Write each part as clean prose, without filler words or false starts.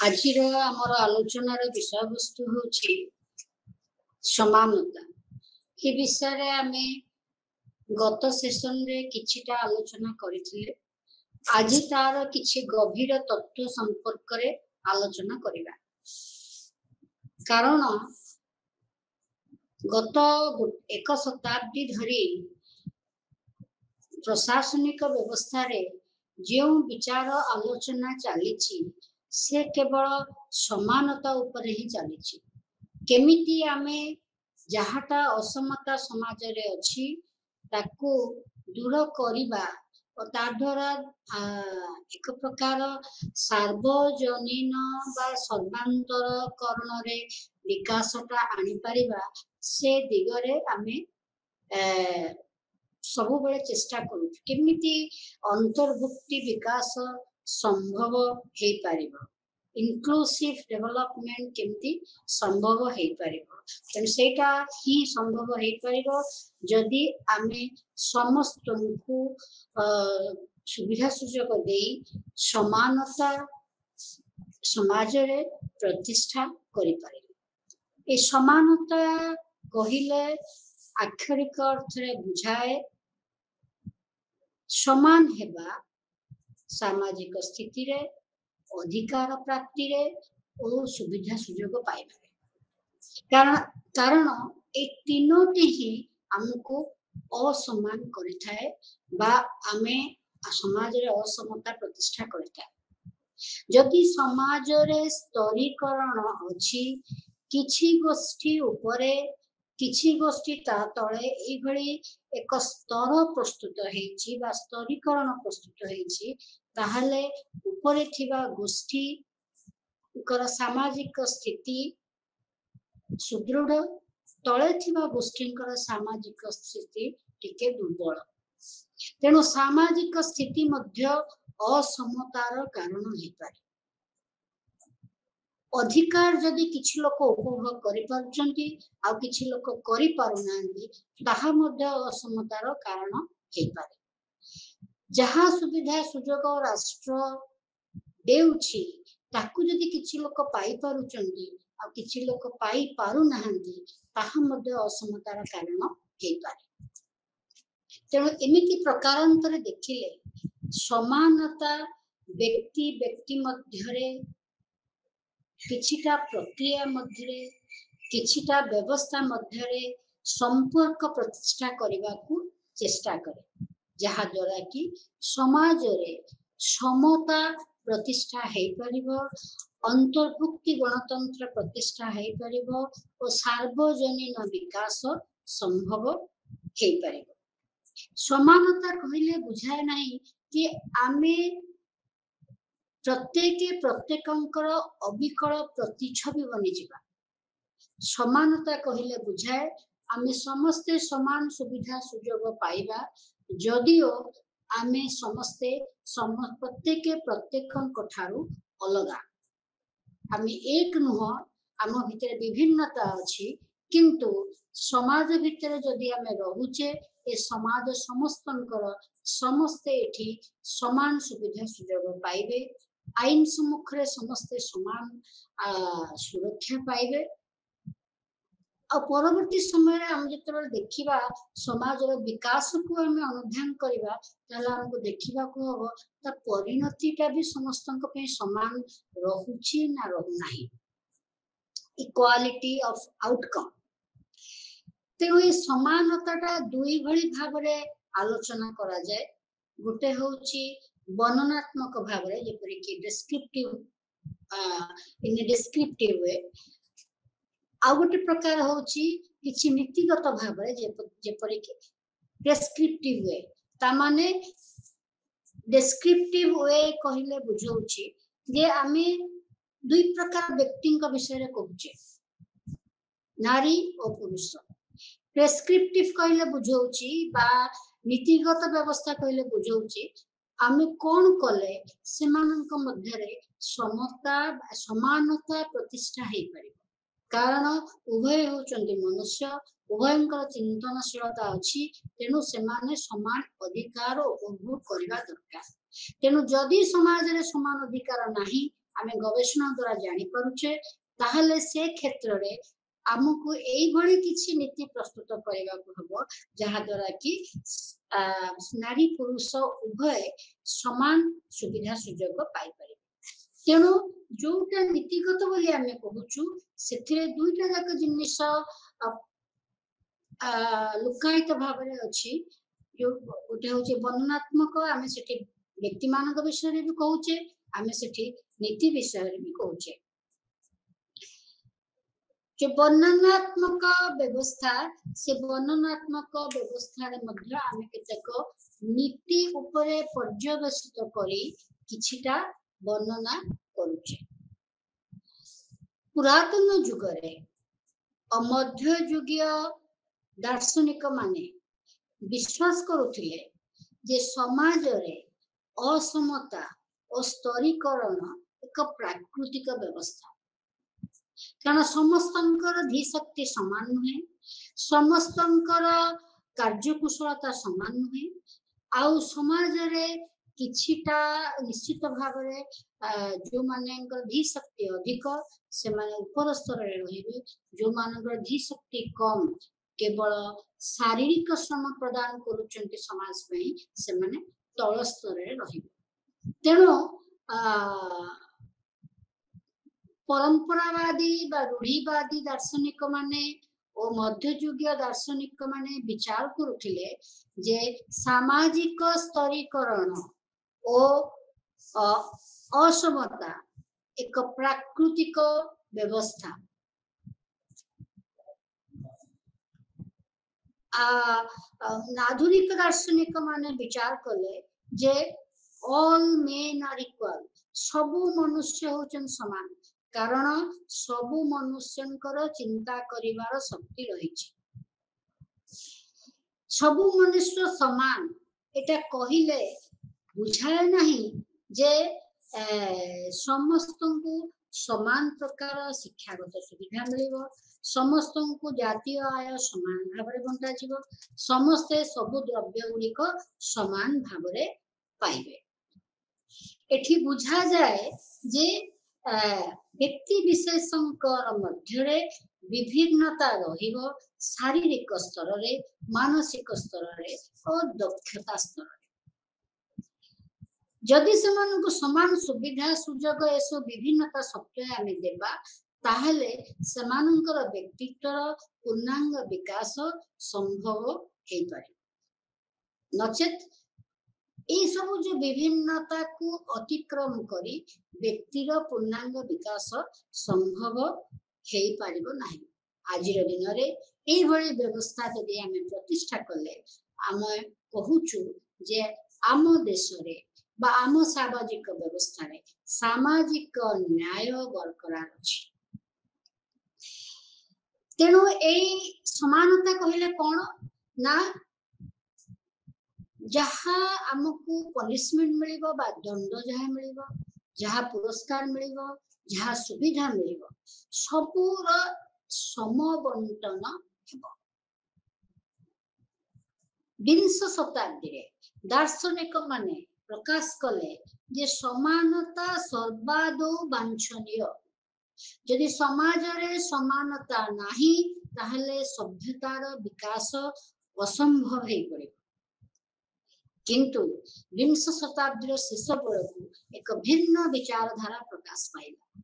आजिर आमर आलोचनार विषय वस्तु होची समानता। ए विषय आमे गत सेशन रे किछिटा आलोचना करिथिले। आज तार किछि गभीर तत्व संपर्क रे आलोचना करिबा। कारण गत एक शताब्दी धरी प्रशासनिक व्यवस्था रे जो विचार आलोचना चली से केवल समानता उपर ही चली। केमिति आमे जहाटा असमता समाज रे अछि ताकू दूर करिबा और ता द्वारा एक प्रकार सार्वजनीन बा सर्वांतरकरण रे विकासटा आनी परिबा से दिगरे आमे सबु बेले चेष्टा करू केमिति अंतर्भुक्ति विकास संभव हे पारिबो, इनक्लूसिव डेवलपमेंट केमिति संभव हे पारिबो। तेन सेटा ही संभव हे पारिबो जदि आमे समस्तଙ୍କୁ सुविधा सुजोग देई समानता समाज रे प्रतिष्ठा करि पारिबो। ए समानता कहिले आक्षरिक अर्थ रे बुझाए समान हेबा सामाजिक स्थिति रे अधिकार प्राप्ति रे और सुविधा सुजोग पाइबा। कारण ए तीनोटी ही हमको असमान करिथाए बा आमे समाज रे असमता प्रतिष्ठा करिथाए। जदि समाज रे स्तरीकरण अछि किछि गोष्ठी उपरे किछि गोष्ठी ता तळे ए भली एक स्तर प्रस्तुत हेछि बा स्तरीकरण प्रस्तुत हेछि ताहले उपरे थिबा गोष्ठी कर सामाजिक स्थिति सुदृढ़ तळे थिबा गोष्ठींकर सामाजिक स्थिति टिके दुर्बल। तेणु सामाजिक स्थिति मध्य असमतार कारण हे पारे। अधिकार जदि किछि लोक उपभोग करि पारुचंती आ किछि लोक करि पारु नांती ताहा मध्य असमतार कारण हे पारे। जहा सुविधा सुजोग राष्ट्र देउछि ताकू जदि किछि लोक पाई पारुचंती आ किछि लोक पाई पारु नांती ताहा मध्य असमतार कारण हे पारे। तेणु एमिति प्रकारांतर देखिले समानता व्यक्ति व्यक्ति मध्यरे किछिटा प्रक्रिया मध्यरे किछिटा व्यवस्था मध्यरे संपर्क प्रतिष्ठा करबा को चेष्टा करे जहा द्वारा कि समाज रे समता प्रतिष्ठा हे परिबो, अंतर्भुक्ति गणतंत्र प्रतिष्ठा हे परिबो और सार्वजनीन विकास संभव हे परिबो। समानता कहिले बुझाय नाही कि आमे प्रत्येकंकर अविकल प्रतिछवि बनी जिबा। समानता कहिले बुझाए आमे समस्ते समान सुविधा सुजोग पाइबा जदिओ आमे समस्ते प्रत्येकंक ठारू अलगा। आमे एक नुह आम भितर विभिन्नता अछि किंतु समाज भितर जदि आमे रहुचे ए समाज समस्तंकर समस्ते एठी समान सुविधा सुजोग पाइबे, आईन सम्मुख रे समस्ते समान सुरक्षा पाइबे। आ परवर्ती समय रे हम जतबे देखिबा समाज रो विकास को हम अनुध्यान करिबा ताला हमको देखिबा को हबो ता परिणतिटा भी समस्तंक पे समान रहुची ना रहु नाही, इक्वालिटी ऑफ आउटकम। तेणु ये समानताटा दुई भली भाव रे आलोचना करा जाए। गुटे होची वर्णनात्मक भाव रे जेपरि कि डिस्क्रिप्टिव इन डिस्क्रिप्टिव वे आ गोटे प्रकार होची किछि नीतिगत भाव रे जेपरि कि प्रेस्क्रिप्टिव वे। ता माने डिस्क्रिप्टिव वे कहिले बुझौची जे आमे दुई प्रकार व्यक्तिंक विषय रे कहूचे नारी और पुरुष। प्रेस्क्रिप्टिव कहले बुझौची बा नीतिगत व्यवस्था कहले बुझौची आमे कोन कले सेमानक मध्यरे समता समानता प्रतिष्ठा हे परिबो। कारण उभय होचंदी मनुष्य, उभयंकर चिंतनशीलता अछि तेनु सेमाने समान अधिकार उपभोग करबा दरकार। तेनु जदि समाज रे समान अधिकार नाही आमे गवेषणा द्वारा जानी पारुछे ताहले से क्षेत्र रे आमको एई भली किछि नीति प्रस्तुत करबा को हबो जहा द्वारा कि नारी पुरुष उभय समान सुविधा सुयोग पाई पारे तेणु जोटा नीतिगत बोली आमे कहूछु सेथिरे दुईटा जाक जिनिस लुकायित भाव में अच्छी जो गोटे हूँ वर्णनात्मक आम से व्यक्ति मान विषय भी कहूचे आम से नीति विषय भी कहूचे जो वर्णनात्मक व्यवस्था से वर्णनात्मक व्यवस्था आम केतेक नीति उपरे पर्यवेसित करी किछिटा वर्णना करूचे पुरातन जुगरे मध्ययुगीय दार्शनिक माने विश्वास करुथिले जे समाज रे असमता और स्तरीकरण एक प्राकृतिक व्यवस्था कारण समस्तंकर धीशक्ति समान नुहे समस्तंकर कार्यकुशलता समान नुहे आउ समाज रे किछिटा निश्चित भाव रे जो मानेंकर धीशक्ति अधिक से माने ऊपर स्तर रे रहिबे जो मानकर धीशक्ति कम केवल शारीरिक श्रम प्रदान करुचंती समाज में से माने तल स्तर रे रहिबे तेणु परंपरावादी बा रूढ़ीवादी दार्शनिक माने और मध्ययुगीय दार्शनिक माने विचार करुथिले जे सामाजिक स्तरीकरण और असमता एक प्राकृतिक व्यवस्था आधुनिक दार्शनिक माने विचार कले जे ऑल मेन आर इक्वल सबु मनुष्य होचन समान कारण सबु मनुष्यंकर चिंता करिवार शक्ति रहिछि सबु मनुष्य समान एटा कहिले बुझाए नहीं जे समस्तंकु समान प्रकार शिक्षागत सुविधा मिलिबो समस्तंकु जातीय आय समान भाव में बंटा जीव समस्ते सबु द्रव्य गुड़िक समान भाव में पाइबे एठी बुझा जाए जे व्यक्ति विशेषंकर मध्यरे विभिन्नता रहिबो शारीरिक स्तर रे मानसिक स्तर रे और दक्षता स्तर रे जदि सेमानकु समान सुविधा सुजोग एसो विभिन्नता सत्वे आमे देबा ताहले सेमानकर व्यक्तित्वर पूर्णांग विकास संभव हेई पारे नचेत ए सब जो विभिन्नता को अतिक्रम करी व्यक्तिर पूर्णांग विकास संभव हेई पारिबो नाही आजिर दिन रे एई भली व्यवस्था जदि आमे प्रतिष्ठा कले आमे कहूछु जे आम देश रे बा आम सामाजिक व्यवस्था रे सामाजिक न्याय बरकरार अछि तेणु एई समानता कहले कोन ना जहा हमकु पनिशमेंट मिलिबो बा दंड जहा मिलिबो जहा पुरस्कार मिलिबो जहा सुविधा मिलिबो सबुर समबंटन हेबो 20 शताब्दी रे दार्शनिक माने प्रकाश कले जे समानता सर्वादौ वांछनीय यदि समाज रे समानता नाही ताहले सभ्यतार विकास असंभव हे पड़े किंतु 20 शताब्दी शेष बेलू एक भिन्न विचारधारा प्रकाश पाइला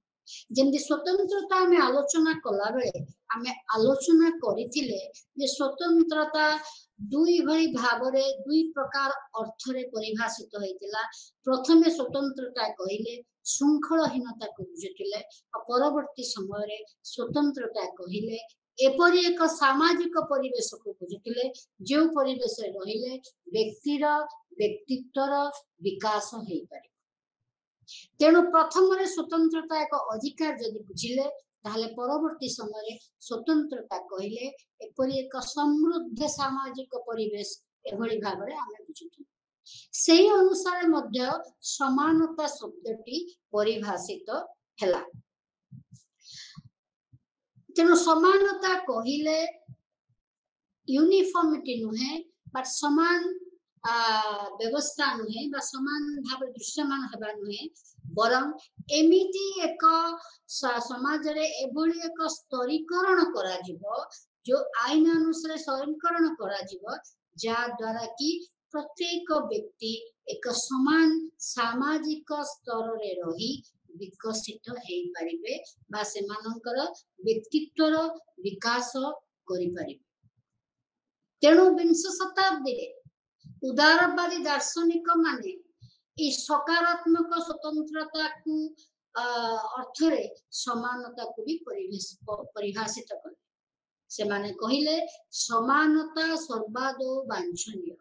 जमी स्वतंत्रता में आलोचना कला बेले आमे आलोचना करिथिले जे स्वतंत्रता दुई भली भावरे दुई प्रकार अर्थ रे परिभाषित होइतिला प्रथमे स्वतंत्रता कहिले श्रृंखलहीनता को बुझुतिले और परवर्ती समय रे स्वतंत्रता कहिले एपरि एक सामाजिक परिवेश को बुझुतिले जो परिवेश रहिले व्यक्तिर व्यक्तित्वर विकास हेई पारे तेणु प्रथम रे स्वतंत्रता एक अधिकार जदि बुझिले ताहले परवर्ती समय स्वतंत्रता कहिले एपरि एक समृद्ध सामाजिक परिवेश एभली भाबरे आमे बुझुतु सेही अनुसार मध्य समानता शब्दटी परिभाषित हैला तेणु समानता कहिले यूनिफॉर्मिटी नुहे बट समान व्यवस्था नुहे बा समान भाव दृश्यमान हेबा नुहे बरं एमिति एक समाज रे एभली एक स्तरीकरण करा जिवो जो आईन अनुसार स्तरीकरण करा जिवो जा द्वारा कि प्रत्येक व्यक्ति एक समान सामाजिक स्तर रे रही विकसित हेई परिबे बा सेमानकर व्यक्तित्वर विकास करि परिबे। तेणु विंश शताब्दी रे उदारवादी दार्शनिक माने ई सकारात्मक स्वतंत्रता को अर्थ रे समानता को भी परिभाषित कले। से माने कहिले समानता सर्वादो वांछनीय।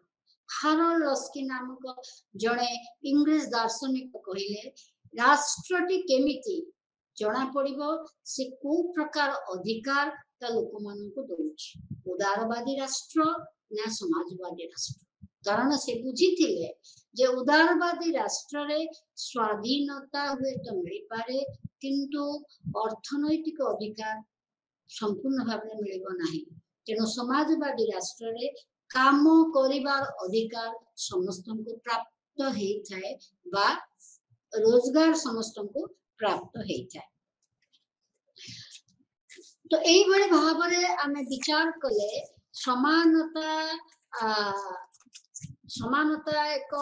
हारोल्ड लस्की नामक जड़े इंग्लिश दार्शनिक कहिले राष्ट्रटी केमिति जना पड़िबो से को प्रकार अधिकार ता लोक मान को दउछि उदारवादी राष्ट्र ना समाजवादी राष्ट्र। कारण से बुझी थिले जे उदारवादी राष्ट्र रे स्वाधीनता हुए तो मिल पारे किंतु अर्थनैतिक अधिकार संपूर्ण भाव में मिलिबो नाही। तेणु समाजवादी राष्ट्र रे काम करिबार अधिकार समस्त को प्राप्त हेई थाए बा रोजगार समस्त को प्राप्त हेई थाए। तो एई बड़े भाव रे आमे विचार कले समानता एक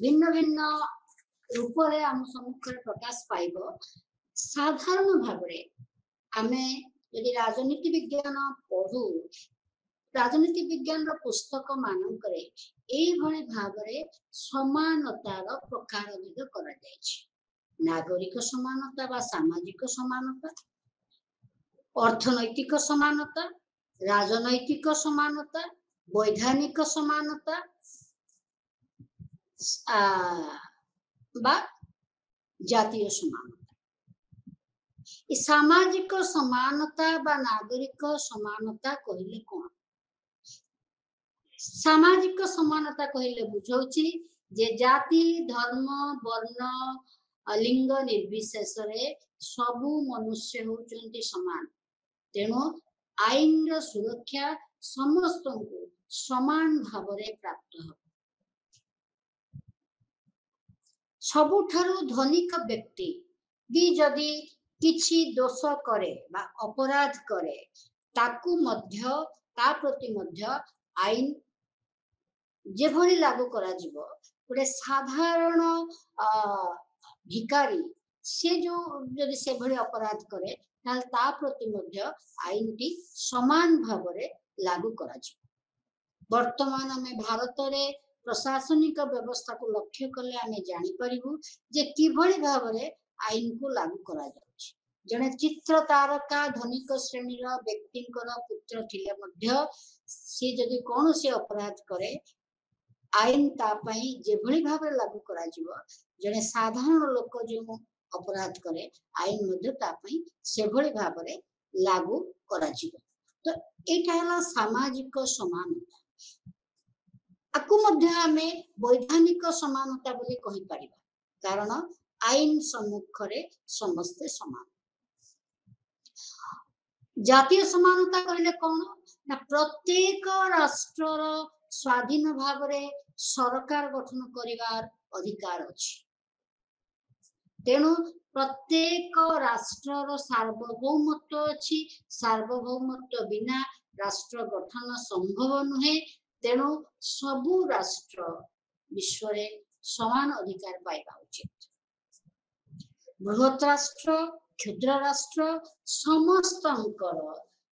भिन्न भिन्न रूप रे आम सम्मुख प्रकाश पाइबो। साधारण भाव रे आमे यदि राजनीति विज्ञान पढ़ू राजनीति विज्ञान पुस्तक मान करे एई भली भाव रे समानतार प्रकार विध करा जायछि। नागरिक समानता बा सामाजिक समानता, अर्थनैतिक समानता, राजनैतिक समानता, वैधानिक समानता बा जातीय समानता। सामाजिक समानता बा नागरिक समानता कहले कोन? सामाजिक समानता कहले बुझौछि जे जाति धर्म वर्ण लिंग निर्विशेष रे सबु मनुष्य होचंती समान। तेणु आईन र सुरक्षा समस्त को समान भाव रे प्राप्त हो। सबुठारु धनिक व्यक्ति भी जदि किछि दोष करे बा अपराध करे ताकू मध्य ता प्रति मध्य आईन जेभली लागू करा जिवो गोटे साधारण भिकारी से जो जदि से भली अपराध करे ताल ता प्रति मध्य आईन टी समान भाव रे लागू करा जिवो। वर्तमान में भारत रे प्रशासनिक व्यवस्था को लक्ष्य कले आमे जानि परिबु जे किभली भाव रे आईन को लागू करा जाउछि। जने चित्र तारका धनिक श्रेणी रा व्यक्तिंकर पुत्र थिले मध्य से जदि कोन से अपराध करे आईन ता पई जेभली भाव रे लागू करा जिवो जने साधारण लोक जो अपराध करे आईन मध्य ता पई सेभली भाव रे लागू करा जिवो। तो एटा हला सामाजिक समानता। आकु मध्य आमे वैधानिक समानता बोली कहि परिबा कारण आईन सम्मुख रे समस्त समान। जातीय समानता कहले कोन ना प्रत्येक राष्ट्र स्वाधीन भाव रे सरकार गठन करिवार अधिकार अछि। तेणु प्रत्येक राष्ट्र सार्वभौमत्व अछि। सार्वभौमत्व बिना राष्ट्र गठन संभव नुहे। तेणु सबु राष्ट्र विश्व रे समान अधिकार पाइबा उचित। बृहत राष्ट्र क्षुद्र राष्ट्र समस्तंकर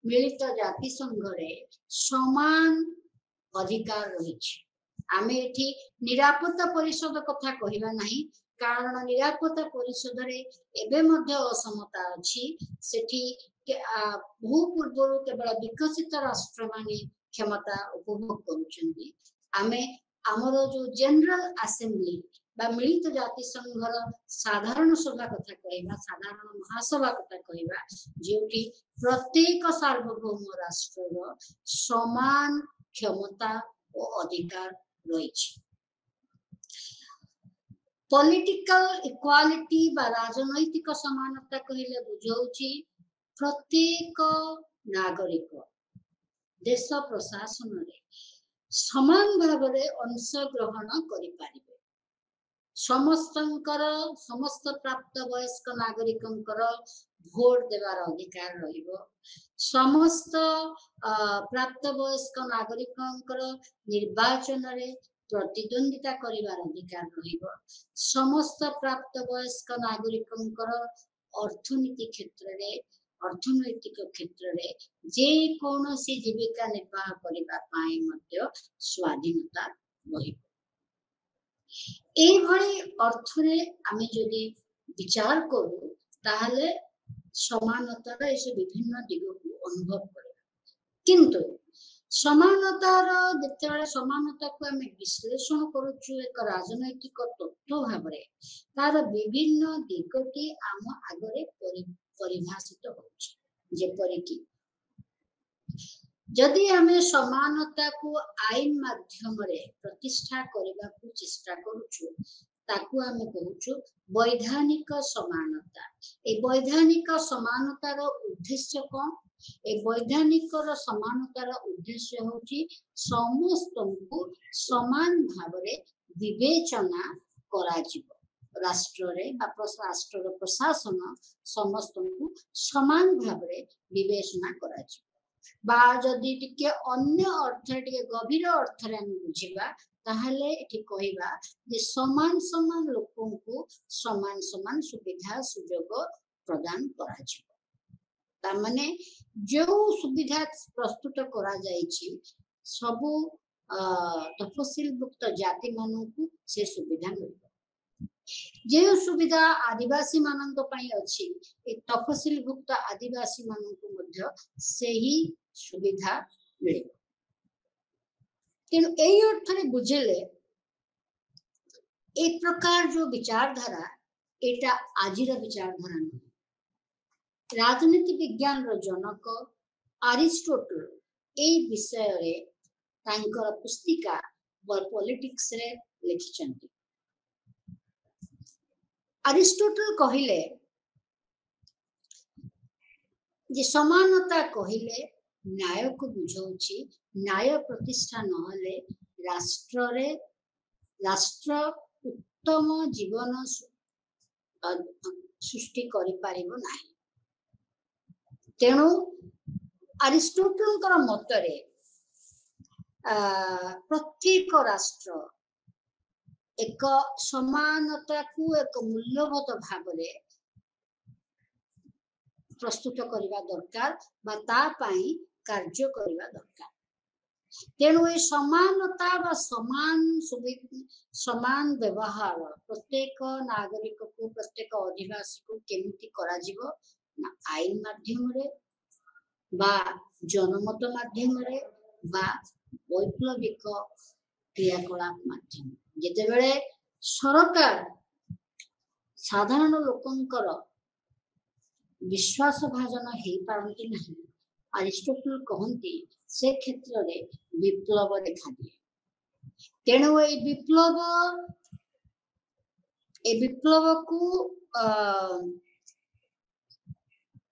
मिलित जाति संघ रे समान अधिकार रहिछि। आमे एठी निरापत्ता परिषद कथा कहिबा नाही कारण निरापत्ता परिषद रे एबे मध्य असमता अछि। सेठी बहु पूर्व केवल विकसित राष्ट्र माने क्षमता उपभोग करुछन्ति। आमे हमर जो जनरल असेंबली बा मिलित जाति संघर साधारण सभा कथा कहिबा साधारण महासभा कथा कहिबा जेउटी प्रत्येक सार्वभौम राष्ट्र समान क्षमता और अधिकार रहिछि। पॉलिटिकल इक्वालिटी बा राजनैतिक समानता कहले बुझौछि प्रत्येक नागरिक देश प्रशासन रे समान भाव अंश ग्रहण करें समस्त प्राप्त वयस्क नागरिक भोट देवार अधिकार समस्त प्राप्त वयस्क नागरिक निर्वाचन रे प्रतिद्वंदिता करिवार अधिकार समस्त प्राप्त वयस्क नागरिक अर्थनीति अर्थनैतिक क्षेत्र में जे कौन सी जीविका निर्वाह करने स्वाधीनता अर्थरे आमे जदि विचार करूँ ताहले समानतार ऐसे विभिन्न दिग को अनुभव कर किंतु समानतार जिते समानता को आम विश्लेषण करुचु एक राजनैतिक तत्व भाव तार विभिन्न दिगटी आम आगे परिभाषित होपरिकी जदि आमे समानता को आईन माध्यम रे प्रतिष्ठा करबा को चेष्टा करूछु ताकू आमे कहूछु वैधानिक समानता ए वैधानिक समानतार उद्देश्य कोन ए वैधानिक समानतार उद्देश्य होची समस्त को समान भाव रे विवेचना करा जिवो राष्ट्र रे राष्ट्र प्रशासन समस्त को समान भाव रे विवेचना करा जिवो बा जदि टिके अन्य अर्थ टिके गभीर अर्थ रे हम बुझिबा ताहले एठी कहिबा जे समान समान लोकन को समान समान सुविधा सुयोग प्रदान करा जिवो ता माने जो सुविधा प्रस्तुत करा जाईछि सबु तपशीलभुक्त जाति मानन को से सुविधा मिलबो जे सुविधा आदिवासी मानन पई अछि ए तपशीलभुक्त आदिवासी मानन को मध्य सेही सुविधा मिले तेणु यही अर्थ बुझेले एक प्रकार जो विचारधारा एटा आजिर विचारधारा नहीं राजनीति विज्ञान रो जनक अरिस्टोटल ए विषय रे तांकर पुस्तिका पॉलिटिक्स रे लिखिचंती अरिस्टोटल कहिले जे समानता कहिले न्याय को बुझाउछि न्याय प्रतिष्ठा नहले राष्ट्र उत्तम जीवन सृष्टि करि पारिबो नाही तेणु अरिस्टोटल मतरे प्रत्येक राष्ट्र एक समानता को एक मूल्यबोध भाव प्रस्तुत करने दरकार बा ता पाई कार्य करने दरकार तेणु ये समानता बा समान व्यवहार प्रत्येक नागरिक को प्रत्येक अधिवासी को केमिति करा जिवो ना आईन माध्यम रे बा जनमत माध्यम रे बा वैप्लविक क्रियाकलाप माध्यम जेते बेले सरकार साधारण लोकंकर विश्वास भाजन हे पारंती नहीं अरिस्टोटल कहती से क्षेत्र रे विप्लव देखा दिए तेणु ए विप्लव को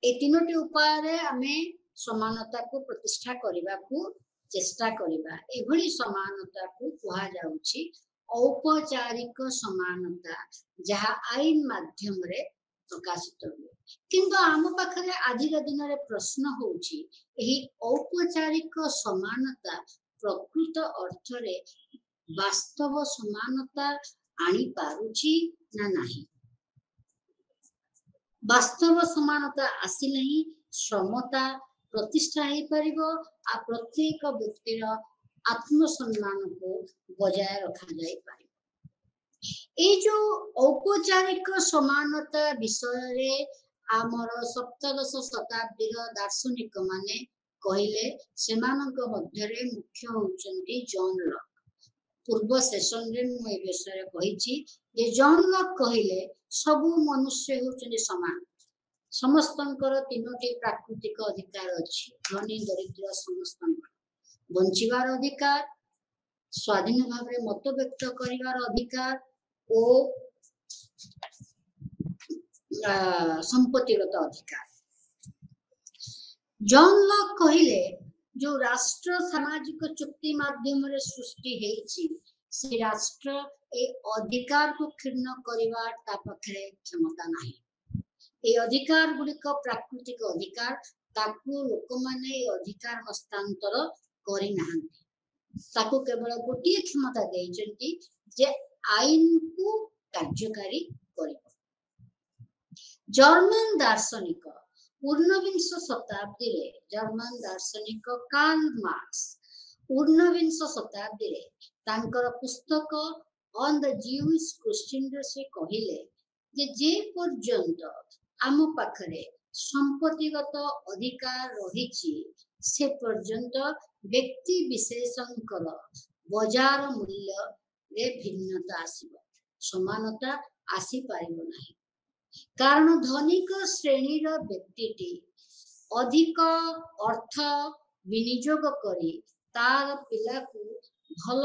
ए तीनोटी उपाय रे आमे समानता को प्रतिष्ठा करबा को चेष्टा करबा एभली समानता को कहा जाउछि औपचारिक समानता जहा आईन माध्यम रे प्रकाशित हुए किंतु आम पाखरे आजिर दिन रे प्रश्न होउछि एही औपचारिक समानता प्रकृत अर्थ रे वास्तव समानता आनी पारुछि ना नाही वास्तव समानता आसी नहीं समता प्रतिष्ठा हे परिबो आ प्रत्येक व्यक्तिर आत्मसम्मान को बजाय रखा जाय पारे ए जो औपचारिक समानता विषय रे आमर सप्तदश शताब्दी दार्शनिक माने कहिले सेमानक मध्य रे मुख्य होचंती जॉन लॉक पूर्व सेशन रे मु ए विषय कहिछि जे जॉन लॉक कहिले सबु मनुष्य होचंती समान समस्तंकर तीनोटी प्राकृतिक अधिकार अछि धनी दरिद्र समस्तंकर बंचिबार अधिकार स्वाधीन भाव रे मत व्यक्त करिवार अधिकार ओ संपत्तिगत अधिकार जॉन लॉक कहिले जो राष्ट्र सामाजिक चुक्ति माध्यम रे सृष्टि हेछि से राष्ट्र ए अधिकार को क्षुण्ण करिवा ता पखरे क्षमता नाही। ए अधिकार गुड़िक प्राकृतिक अधिकार ताकू लोक माने अधिकार हस्तांतर करि नाहंती। ताकू केवल गोटिए क्षमता देइचंती जे आईन को कार्यकारी करिवो। जर्मन दार्शनिक ऊनविंश शताब्दी रे जर्मन दार्शनिक कार्ल मार्क्स ऊनविंश शताब्दी रे तांकर पुस्तक ऑन द ज्यूइश क्वेश्चन रे से कहिले जे पर्यंत आम पाखरे संपत्तिगत अधिकार रहिछि से पर्यंत व्यक्ति विशेषंकर बजार मूल्य रे भिन्नता आसीबो, समानता आसी पारिबो नाही। कारण धनिक श्रेणीर व्यक्तिटी अधिक अर्थ विनियोग करी तार पिला को भल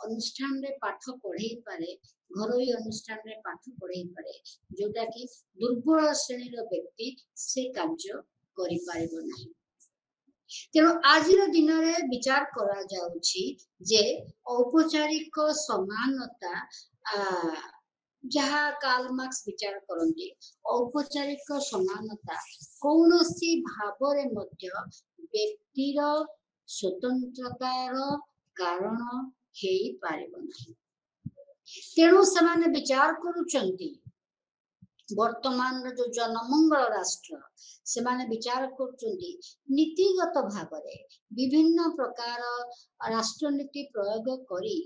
अनुष्ठान रे पाठ पढ़ाई पारे, घरोई अनुष्ठान रे पाठ पढ़ाई पारे, जोटा कि दुर्बल श्रेणीर व्यक्ति से कार्य करि पारिबो नाही। तेणु आजिर दिन रे विचार करा जाउछि जे औपचारिक समानता जहाँ कार्ल मार्क्स विचार करते औपचारिक समानता कौनसी भावरे मध्य व्यक्तिर स्वतंत्रतार कारण हेई पारिबो नाही। तेणु समाने विचार करुचंती वर्तमान जो जनमंगल राष्ट्र से माने विचार करुचंती नीतिगत भावरे विभिन्न प्रकार राष्ट्रनीति प्रयोग करी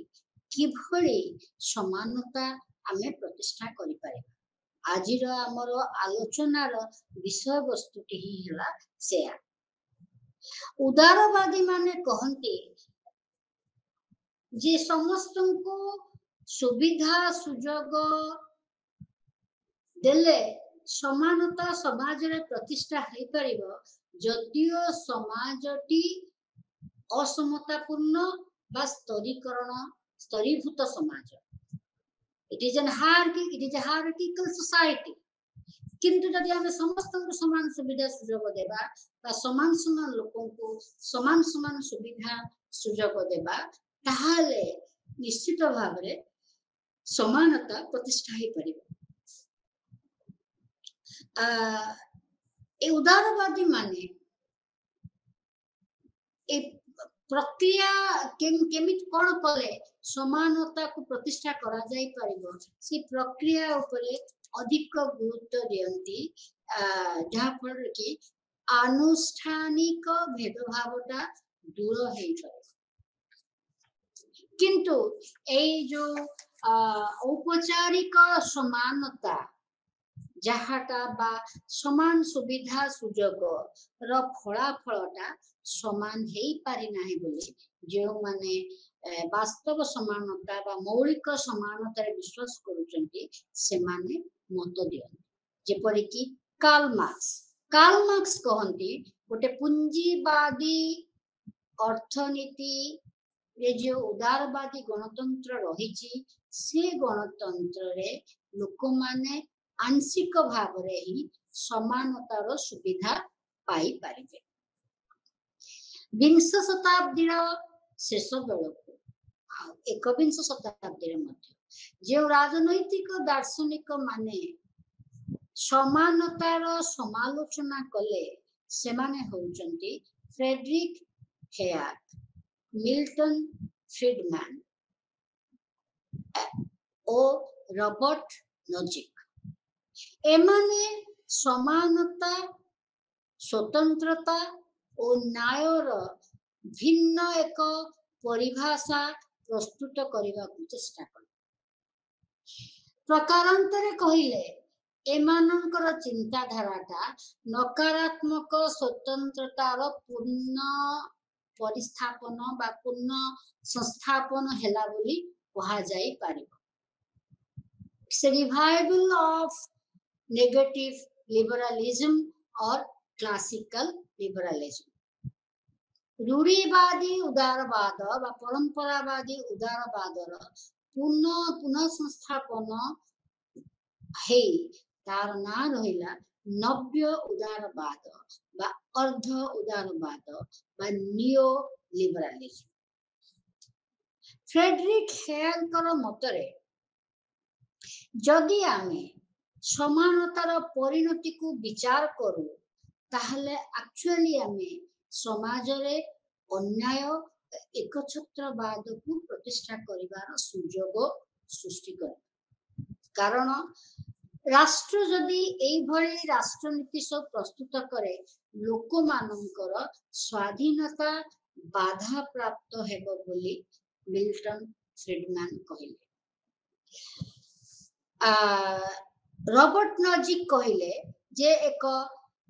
किभଳି समानता आमे प्रतिष्ठा करि पारिबा। आजिर हमर आलोचनार विषय वस्तुटी ही हला सेया। उदारवादी माने कहंती जे समस्तंको सुविधा सुजोग देले समानता समाज रे प्रतिष्ठा हेई परिबो, जदियो समाजटी असमतापूर्ण बा स्तरीभूत समाज। It is an hierarchy, it is a hierarchical society. किंतु जदि आमे समस्त समान सुविधा सुजोग देबा बा समान समान लोकों को समान समान सुविधा सुजोग देबा ताहाले निश्चित भाव रे समानता प्रतिष्ठा ही परिबो। ए उदारवादी माने ए प्रक्रिया केमित कोन कले समानता को प्रतिष्ठा करा जाई परिबो से प्रक्रिया उपरे अधिक गुरुत्व दियंती जहाँ फल कि आनुष्ठानिक भेदभावटा दूर हेई पारे। किंतु ए जो औपचारिक समानता जहाटा बा समान सुविधा सुजोग र फलाफलटा समान हेई पारि नाही बोली जो माने वास्तव समानता बा मौलिक समानता रे विश्वास करूचंती से माने मत दियन। जेपरि कि कार्ल मार्क्स कहंती गोटे पुंजीवादी अर्थनीति रे जो उदारवादी गणतंत्र रहिछि से गणतंत्र रे लोक माने आंशिक भाव रे ही समानतार सुविधा पाई पारिबे। विंश शताब्दी शेष बेलकु एकविंश शताब्दी मध्य जो राजनैतिक दार्शनिक माने समानतार समालोचना कले से माने होउचंती फ्रेडरिक हेयर, मिल्टन फ्रीडमैन और रॉबर्ट नोजिक। एमाने समानता स्वतंत्रता और न्यायर भिन्न एक परिभाषा प्रस्तुत करने को चेष्टा कर। प्रकारांतरे कहिले एमानंकर चिंताधाराटा नकारात्मक स्वतंत्रतार पूर्ण परिस्थापन बा पूर्ण संस्थापन हेला बोली कहा जाई पारिबो। रिवाइवल ऑफ नेगेटिव लिबरलिज्म और क्लासिकल लिबरलिज्म। रूढ़िवादी उदारवाद बा परंपरावादी उदारवादर पुनः संस्थापन हे तार ना रहिला नव्य उदारवाद बा अर्ध उदारवाद बा नियो लिबरालिज्म। फ्रेडरिक हेयलकर मतरे जदि आमे समानतार परिणति को विचार करू ताहले एक्चुअली आमे समाज रे अन्याय एकछत्रवाद को प्रतिष्ठा करिवार सुयोग सृष्टि कर। कारण राष्ट्र जदि एई भली राष्ट्रनीति सब प्रस्तुत करे लोक मानकर स्वाधीनता बाधा प्राप्त हेबो बोली मिल्टन फ्रीडमैन कहिले। रॉबर्ट नॉजिक कहिले जे एक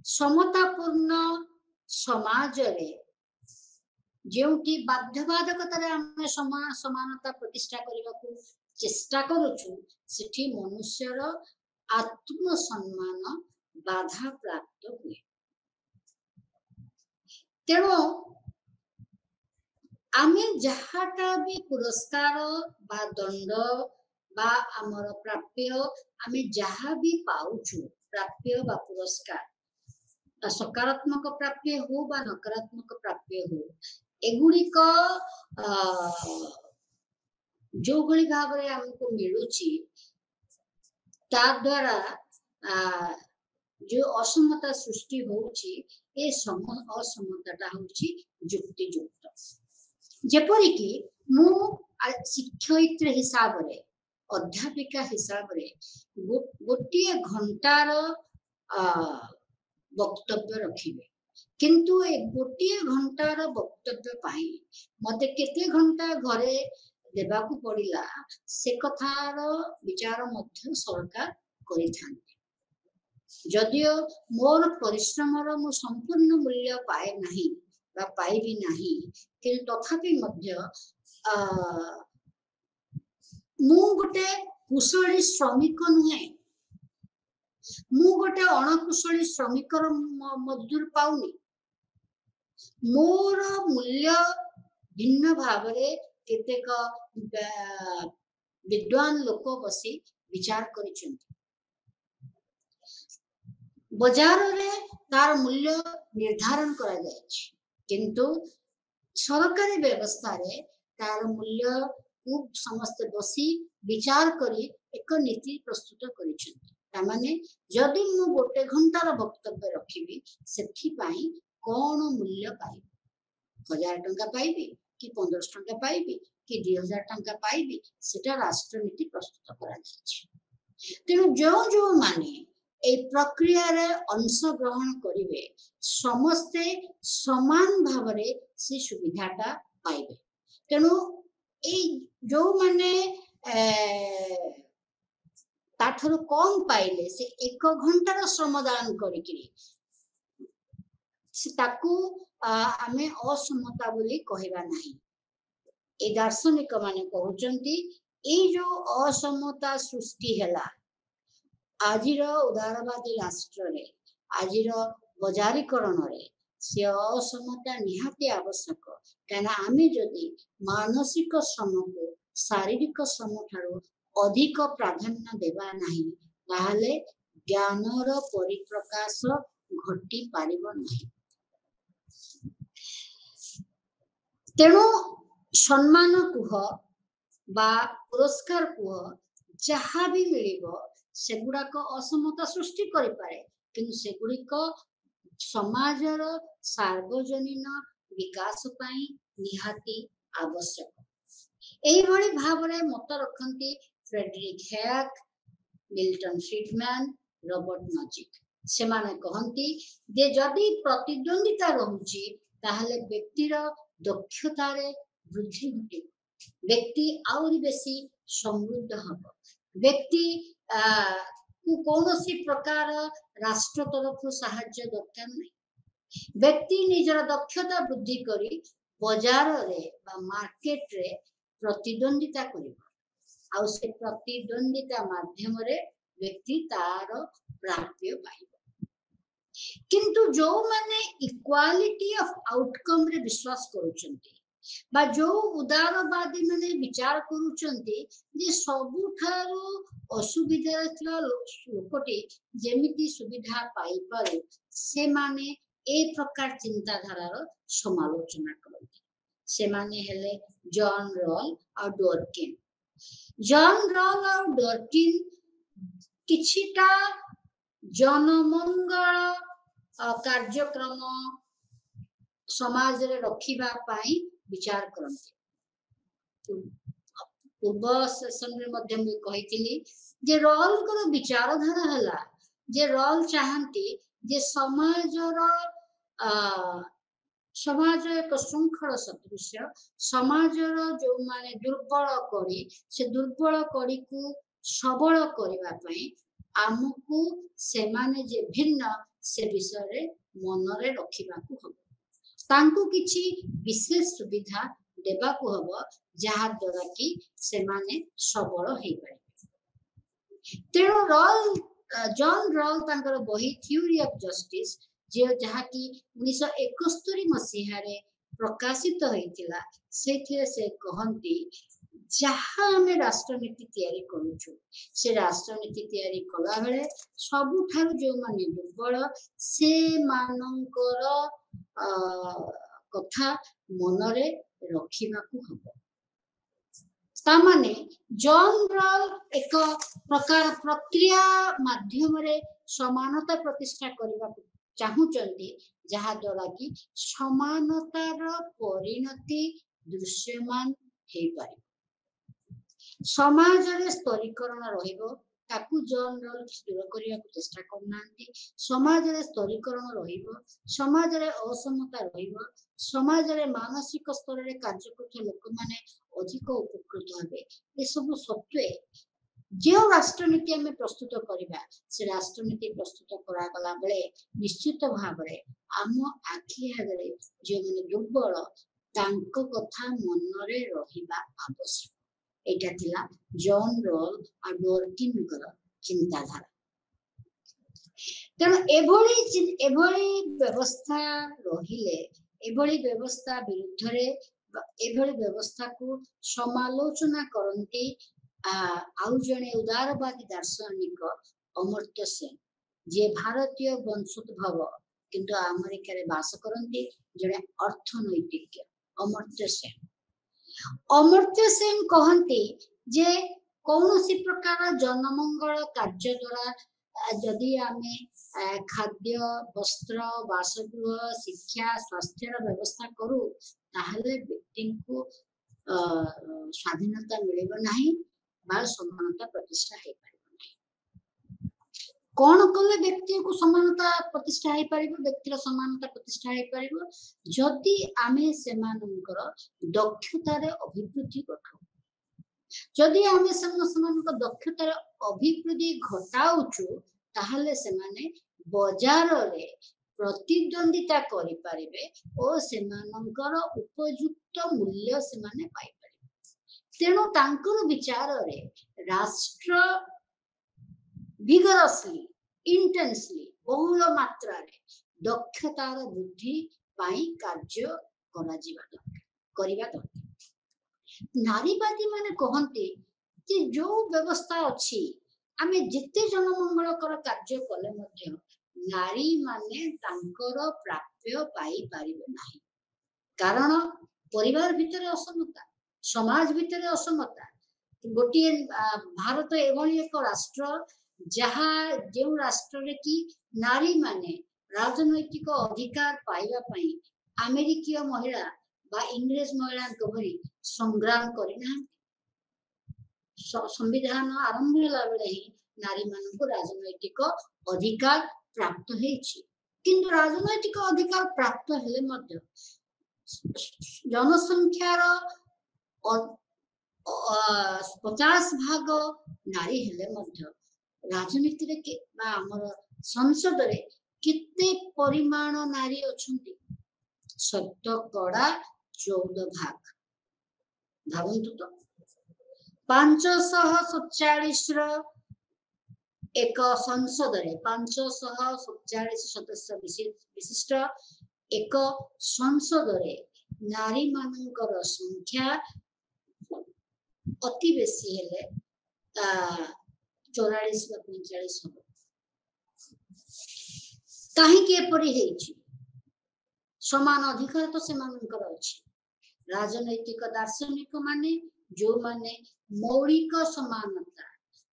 समतापूर्ण समाज रे जेउटी बाध्यबाधकतारे आमे समानता प्रतिष्ठा करबा को चेष्टा करूछु सेठी मनुष्यर आत्मसम्मान बाधा प्राप्त हुए। तेणु आमे जहाटा भी पुरस्कार बा दंड बा आमर प्राप्य आमे जहा भी पाउछु प्राप्य बा पुरस्कार सकारात्मक प्राप्य हो बा नकारात्मक प्राप्य हो एगुड़िक जो भली भाव रे हमको मिलुची ता द्वारा जो असमता सृष्टि होउची ए असमताटा होउची युक्तियुक्त। जेपरि कि मु शिक्षयित्री हिसाब रे अध्यापिका हिसाब रे गोटे घंटार वक्तव्य रखिबे किंतु ए गोटे घंटार वक्तव्य पाई मते केते घंटा घरे देबाकू पड़िला से कथार विचार मध्य सरकार करिथांते। जदियो मोर परिश्रमर मु संपूर्ण मूल्य पाए नाही बा पाइबी नाही किंतु तथापि मध्य मु गोटे कुशली श्रमिक नुहे मु गोटे अणकुशली श्रमिक मजदूर पाउनी मोर मूल्य भिन्न भाव रे केतेक विद्वान लोक बसी विचार करिसेंती। बाजार रे तार मूल्य निर्धारण करा जायछि किंतु सरकारी व्यवस्था रे तार मूल्य को समस्त बसी विचार करी एक नीति प्रस्तुत करिसेंती। तामाने जदि मु गोटे घंटार वक्तव्य रखिबी सेथि पाई कोन मूल्य पाइबी 1000 टंका पाइबी कि 1500 टंका पाइबी कि 2000 टंका पाइबी सेटा राष्ट्रनीति प्रस्तुत करा जायछि। तेनु जो जो माने ए प्रक्रिया रे अंश ग्रहण करिवे समस्ते समान भाव रे से सुविधाटा पाइबे। तेनु ए जो माने ताठर कम पाइले से 1 घंटार श्रमदान करिकरी से ताकू आमे असमता बोली कहबा नाही। ए दार्शनिक माने कहउचंती ए जो असमता सृष्टि हैला आजिर उदारवादी राष्ट्र रे आजिर बजारीकरण रे से असमता निहाती आवश्यक काना आमे जदि मानसिक श्रम को शारीरिक श्रम ठारो अधिक प्राधान्य देबा नाही ताहले ज्ञानर परिप्रकाश घटी पारिबो नाही। तेणु सम्मान कुह बा पुरस्कार कुह जहा भी मिलिबो सेगुड़ाक असमता सृष्टि करि पारे किंतु सेगुड़िक समाजर सार्वजनीन विकास पाई निहाती आवश्यक। एई भली भाव रे मत रखंती Friedrich Hayek, Milton Friedman, Robert Nozick. से माने कहंती जे जदि प्रतिद्वंदिता रहुची ताहले व्यक्तिर दक्षता रे वृद्धि घटे व्यक्ति आउरी बेसी समृद्ध हब व्यक्ति को कौनसी प्रकार राष्ट्र तरफ साहाय्य दरकार नहीं व्यक्ति निजर दक्षता वृद्धि करी बाजार रे बा मार्केट रे प्रतिद्वंदिता करिबो आउ से प्रतिद्वंदिता माध्यम रे व्यक्ति तार प्राप्य पाइबो। किंतु जो माने इक्वालिटी ऑफ आउटकम रे विश्वास करूचंती बा जो उदारवादी माने विचार करूचंती जे सबुठारू असुविधा थिला लोकटी जेमिति सुविधा पाई पारे से माने ए प्रकार चिंताधारार समालोचना करती से माने हेले जॉन रॉल और डॉर्किन। जॉन रॉल और डॉर्किन किछिटा जनमंगल कार्यक्रम समाज रे रखिबा पाई विचार करते। पूर्व सेशन रे मध्य मैं कहितली जे रॉल को विचारधारा हला जे रॉल चाहती जे समाज एक श्रृंखल सदृश समाज जो माने दुर्बल करी से दुर्बल करी को सबल करबा पई आमको से माने जे भिन्न से विषय रे मन रे रखिबा को हबो तांको किछि विशेष सुविधा देबा को हबो जहा द्वारा कि से माने सबल हेई पारे। तेरो रॉल जॉन रॉल तांकर बही थ्योरी ऑफ जस्टिस जे जहा कि 1971 मसीहा रे प्रकाशित होइतिला सेथे से कहंती जहा हमें राष्ट्रनीति तैयारी करूछु से राष्ट्रनीति तैयारी कला बेले सबुठार जो माने दुर्बल से मानकर कथा मनरे रखिबा को हबो तामाने जॉन रॉल एक प्रकार प्रक्रिया माध्यम रे समानता प्रतिष्ठा करबा को चाहुचंती जहा द्वारा कि समानतार परिणति दृश्यमान हेई पारे समाज रे स्तरीकरण रहिबो ताकू जॉन रॉल दूर करिया को चेष्टा करनांती समाज रे स्तरीकरण रहिबो समाज रे असमता रहिबो समाज रे मानसिक स्तर रे कार्य करथि लोक माने अधिक उपकृत हेबे ए सब सत्वे जो राष्ट्रनीति हमें प्रस्तुत करिबा से राष्ट्रनीति प्रस्तुत करा गला बेले निश्चित भाव रे आम आखि आगरे जे माने दुर्बल तांको कथा मन रे रहिबा आवश्यक एटा थिला जॉन रॉल और डॉर्किन कर चिंताधारा। तेणु एभली व्यवस्था रहिले एभली व्यवस्था विरुद्ध रे एभली व्यवस्था को समालोचना करंती आउ जने उदारवादी दार्शनिक अमर्त्य सेन जे भारतीय वंशोद्भव किंतु अमेरिका रे वास करंती जने अर्थनैतिक अमर्त्य सेन कहते जे कौनसी प्रकार जनमंगल कार्य द्वारा जदि आमे खाद्य वस्त्र बासगृह शिक्षा स्वास्थ्य व्यवस्था करू ताहले व्यक्ति को स्वाधीनता मिलेबो नाही बा समानता प्रतिष्ठा हे पारिबो नाही कौन कले व्यक्ति को समानता प्रतिष्ठा हे पारिबो व्यक्तिर समानता प्रतिष्ठा हे पारिबो जदि आमे सेमानकर दक्षता रे अभिवृद्धि करथौ जदि आमे समानक दक्षता रे अभिवृद्धि घटाउछु ताहले सेमाने बाजार रे प्रतिद्वंदिता करि पारिबे ओ सेमानकर उपयुक्त मूल्य सेमाने पाइ पारिबे तेणु तांकर विचार रे राष्ट्र vigorously intensely बहुल मात्रा रे दक्षतार वृद्धि पाई कार्य करा जीवा करिबा दरकार नारीवादी माने कहंते कि जो व्यवस्था अछि आमे जिते जनमंगल कर कार्य कले मध्य नारी माने तांकर प्राप्य पाई पारिबे नाही कारण परिवार भितर असमता समाज भितर असमता गोटे भारत एभली एक राष्ट्र जहा जो राष्ट्र रे की नारी माने राजनैतिक अधिकार पाइबा पई अमेरिकीय महिला बा इंग्लिश महिला भरी संग्राम करिना संविधान आरंभ होला बेले ही नारी मान को राजनैतिक अधिकार प्राप्त हेछि किंतु राजनैतिक अधिकार प्राप्त हेले मध्य जनसंख्यार 50% नारी हेले मध्य राजनीति रे के बा हमर संसद रे किते परिमाण नारी अछंती 14% भावंतु तो 547 रो एक संसद रे 547 सदस्य विशिष्ट एक संसद रे नारी मानकर संख्या अति बेसी हेले 44 ବା 45 हब काहींकि एपरि हेछि समान अधिकार तो से मानकर अछि राजनैतिक दार्शनिक माने जो माने मौलिक समानता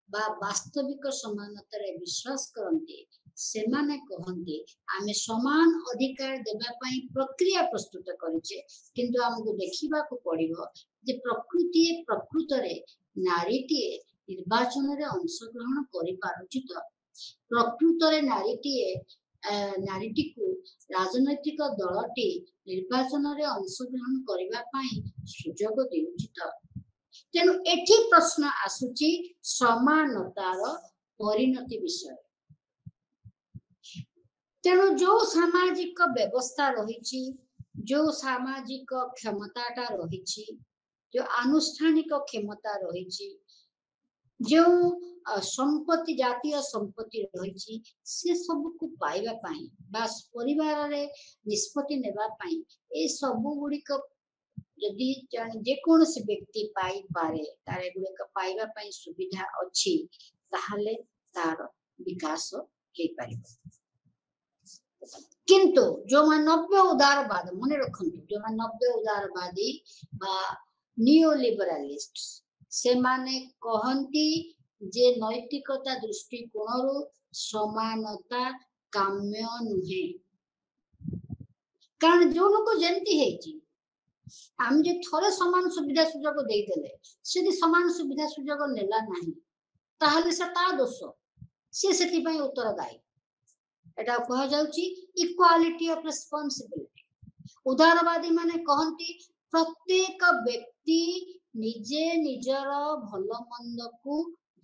बा वास्तविक समानता रे विश्वास करते से माने कहते आमे समान अधिकार देबा पई प्रक्रिया प्रस्तुत करिचे किंतु हमको देखिबा को पड़िबो जे प्रकृति प्रकृत रे नारीटी निर्वाचन रे अंशग्रहण करि पारुछि तो प्रकृत रे नारीटी को राजनैतिक दलटी निर्वाचन रे अंशग्रहण करिबा पई सुजोग देउछि तो तेनु एठी प्रश्न आसुची समानतार परिणति विषय तेणु जो सामाजिक व्यवस्था रही जो सामाजिक क्षमताटा रही जो आनुष्ठानिक क्षमता रही जो संपत्ति जातीय संपत्ति रही से सब को पाइबा पाई बास परिवार रे निष्पत्ति नेबा पाई ए सब गुड़िक यदि जे कौन से व्यक्ति पाई पारे तारे गुड़िक पाइबा पाई सुविधा अच्छी ताहले तार विकास हे पारिबो किंतु जो नब्बे उदारवाद मन रखु जो नब्बे उदारवादी नियोलिबरालिस्ट से माने कहती जे नैतिकता दृष्टिकोण समानता काम्य नुहे कारण जो लोग जमती है आम जे थोड़े समान सुविधा सुजोग देदेले से समान सुविधा सुजोग नेला नहीं ताहले से ता दोष से सेति पई उत्तरदायी एटा कह जाउची इक्वालिटी ऑफ रिस्पांसिबिलिटी उदारवादी माने कहंती प्रत्येक व्यक्ति निजे निजर भलो मंद को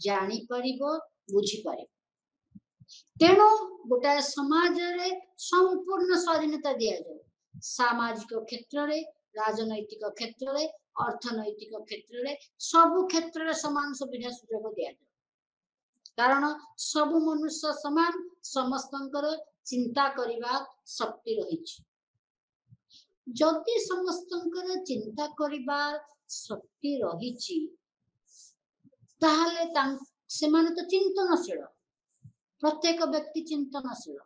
जानी परिबो बुझी परिबो तेणु गोटा समाज रे संपूर्ण स्वाधीनता दिया जाए सामाजिक क्षेत्र रे राजनैतिक क्षेत्र रे अर्थनैतिक क्षेत्र रे सब क्षेत्र रे समान सुविधा सुजोग दिया जाए कारण सब मनुष्य समान समस्तंकर चिंता करिबा शक्ति रही जदि समस्तंकर चिंता करिबा शक्ति रही ताहले से माने तो चिंतनशील प्रत्येक व्यक्ति चिंतनशील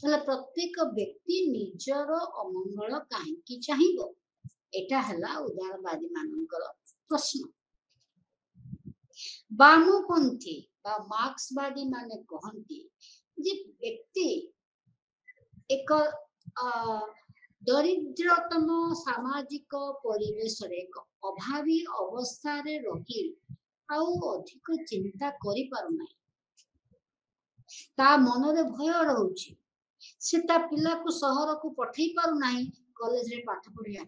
ताहले प्रत्येक व्यक्ति निजर अमंगल काहेकि चाहिबो एटा हला उदारवादी मानकर प्रश्न वामपंथी बा मार्क्सवादी माने कहंती जे व्यक्ति एक दरिद्रतम सामाजिक परिवेश रे अभावी अवस्था रे रही आउ अधिक चिंता करि पारु नै ता मन रे भय रहउची से ता पिला को शहर को पठै पारु नै कॉलेज रे पाठ पढिया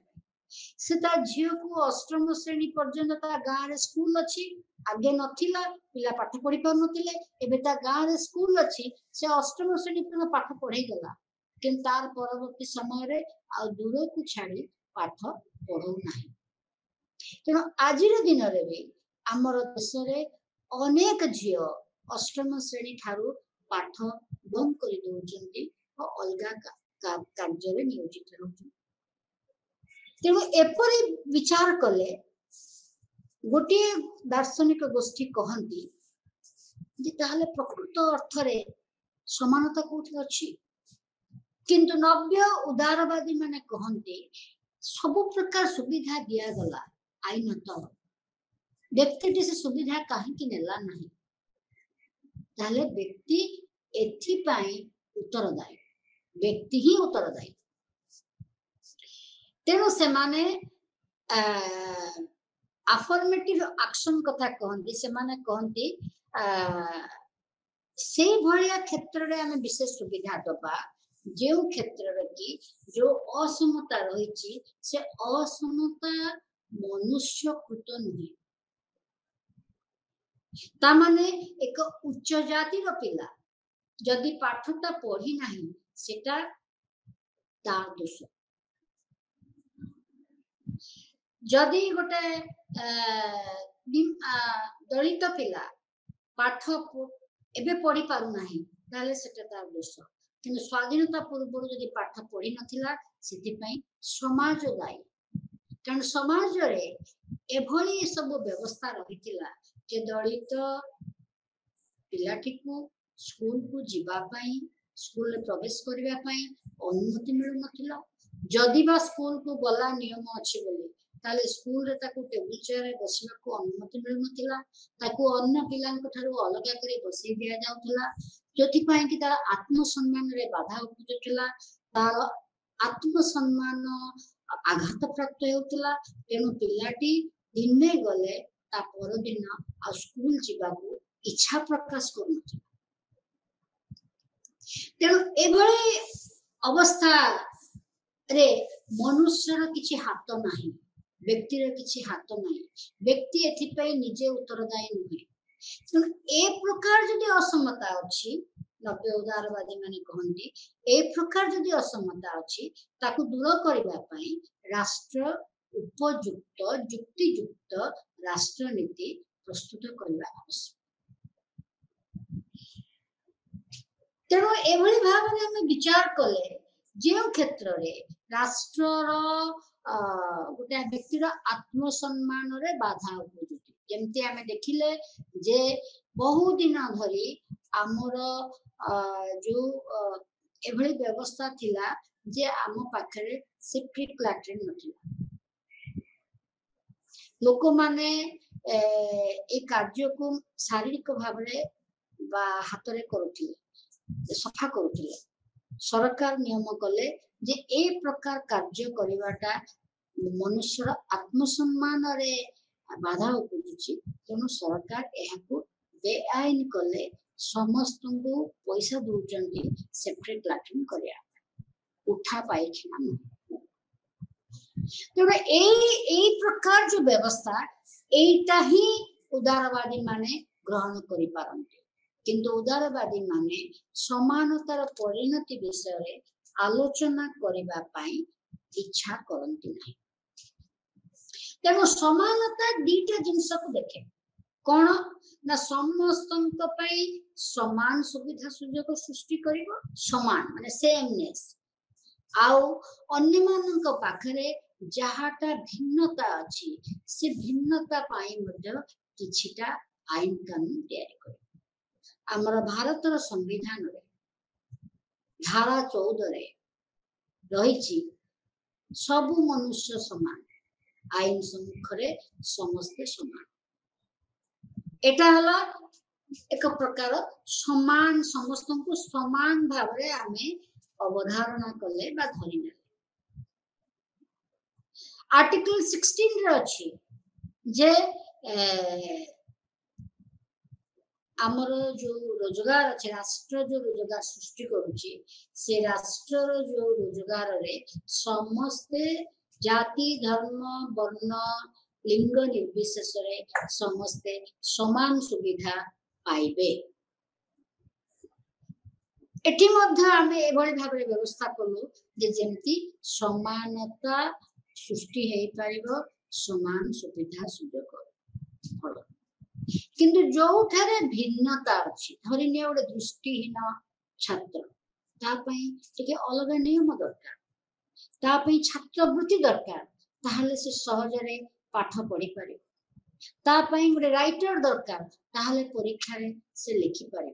से ता झियो को अष्टम श्रेणी पर्यंत ता गाँ रे स्कूल अछि आगे नथिला पिला पाठ पढ़ी पार नथिले एबे ता गाँ रे स्कूल अछि से अष्टम श्रेणी पर पाठ पढ़ै गेला किंतु तार परवर्ती समय रे आ दूर को छाड़ी पाठ पढ़ौ नाही तेणु आज दिन रे भी हमर देश रे अनेक झियो अष्टम श्रेणी ठारू पाठ बंद कर दउचंती और अलगा कार्य रे नियोजित रहउचंती तेणु एपरी विचार कले गोटे दार्शनिक गोष्ठी कहती जे ताहले प्रकृत अर्थ रे समानता कोठी अछि किंतु नव्य उदारवादी माने कहते सब प्रकार सुविधा दिया गला आईन तो व्यक्ति से सुविधा कहीं नेला नहीं ताहले व्यक्ति एथि पाई उत्तरदायी व्यक्ति ही उत्तरदायी तेणु से माने अफर्मेटिव एक्शन कथा कहती से माने कहती से भलिया क्षेत्र रे हमें विशेष सुविधा दबा जो क्षेत्र की जो असमता रही से असमता मनुष्य कृत नुहे ता माने एक उच्च जातिर पिला जदि पाठटा पढ़ी नाही सेटा तार दोष जदि गोटे दलित पिला पाठ एबे पढ़ी पारु नाही ताले सेटा तार दोष किंतु स्वाधीनता पूर्व जदि पाठ पढ़ी नथिला सेति पई समाज दायी कारण समाज रे एभली सब व्यवस्था रही जे दलित पिलाटी को स्कूल को जीवा पाई स्कूल प्रवेश करने अनुमति मिलु नथिला जदि बा स्कूल को गला नियम अछि बोली ताले स्कूल रे ताको टेबल चेयर रे बसिबा को अनुमति मिलु नथिला ताको अन्य पिलांक थारु अलगा करी बसि दिया जाउथला जोथि पाई कि तार आत्मसम्मान रे बाधा उपजुथिला तार आत्मसम्मान आघात प्राप्त होउथला तेनु पिलाटी दिने गले ता पर दिन आ स्कूल जीवाको इच्छा प्रकाश करू तेणु एभली अवस्था रे मनुष्यर किछि हाथ नाही व्यक्तिर किछि हाथ नाही व्यक्ति एथिपई निजे उत्तरदायी नुहे तेणु ए प्रकार जदि असमता अछि नब्बे उदारवादी माने कहंती ए प्रकार जदि असमता अछि ताकू दूर करबा पई राष्ट्र उपयुक्त युक्तियुक्त राष्ट्र नीति प्रस्तुत करबा आवश्यक तेणु एभली भाव में हम विचार कले जो क्षेत्र रे राष्ट्रर गोटे व्यक्तिर आत्मसम्मान रे बाधा उपजुति जेमती आमे देखिले जे बहु दिन धरी आमर जो एभली व्यवस्था थिला जे आम पाखरे सेप्रेट लैट्रिन नथिला लोक माने ए कार्य को शारीरिक भाव रे बा हाथ रे करूथिले सफा करूथिले सरकार नियम कले जे ए प्रकार कार्य करिवाटा मनुष्यर आत्मसम्मान रे बाधा उपजुची तेणु सरकार एहाको बेआईन कले समस्त को पैसा दउचंदी सेपरेट लैट्रिन करिया उठा पाइखिना तेणु ए प्रकार जो व्यवस्था एटा ही उदारवादी माने ग्रहण करि पारंती किंतु उदारवादी माने समानतार परिणति विषय आलोचना करबा पाई इच्छा करंती नहीं तेणु समानता दीटा जिनस को देखे कौन ना समस्त समान सुविधा सुजोग सृष्टि करिवो समान माने सेमनेस आउ अन्य मानक पाखरे जहाटा भिन्नता अछि से भिन्नता पाई मध्य किछिटा आईन कानून तैयारी करे आमर भारतर संविधान रे धारा 14 रे रही सबु मनुष्य समान आईन सम्मुखरे समस्ते समान एटा हला एक प्रकार समान समस्त को समान भाव रे आमे अवधारणा कले बा धरि ने आर्टिकल 16 रे अछि जे आमर जो रोजगार अच्छे राष्ट्र जो रोजगार सृष्टि करुची से राष्ट्र जो रोजगार रे समस्ते जाति धर्म वर्ण लिंग निर्विशेष रे समस्ते समान सुविधा पाइबे एठी मध्य आमे एभली भाबरे व्यवस्था कलु जे जेमती समानता सृष्टि हेई पारिबो समान सुविधा सुयोग फल किंतु जो ठारे भिन्नता अछि धरि ने ओडे दृष्टिहीन छात्र ता पई टिके अलग नियम दरकार ता पई छात्रवृत्ति दरकार ताहले से सहज रे पाठ पढ़ी पारे ता पई ओडे राइटर दरकार ताहले परीक्षा रे से लिखि पारे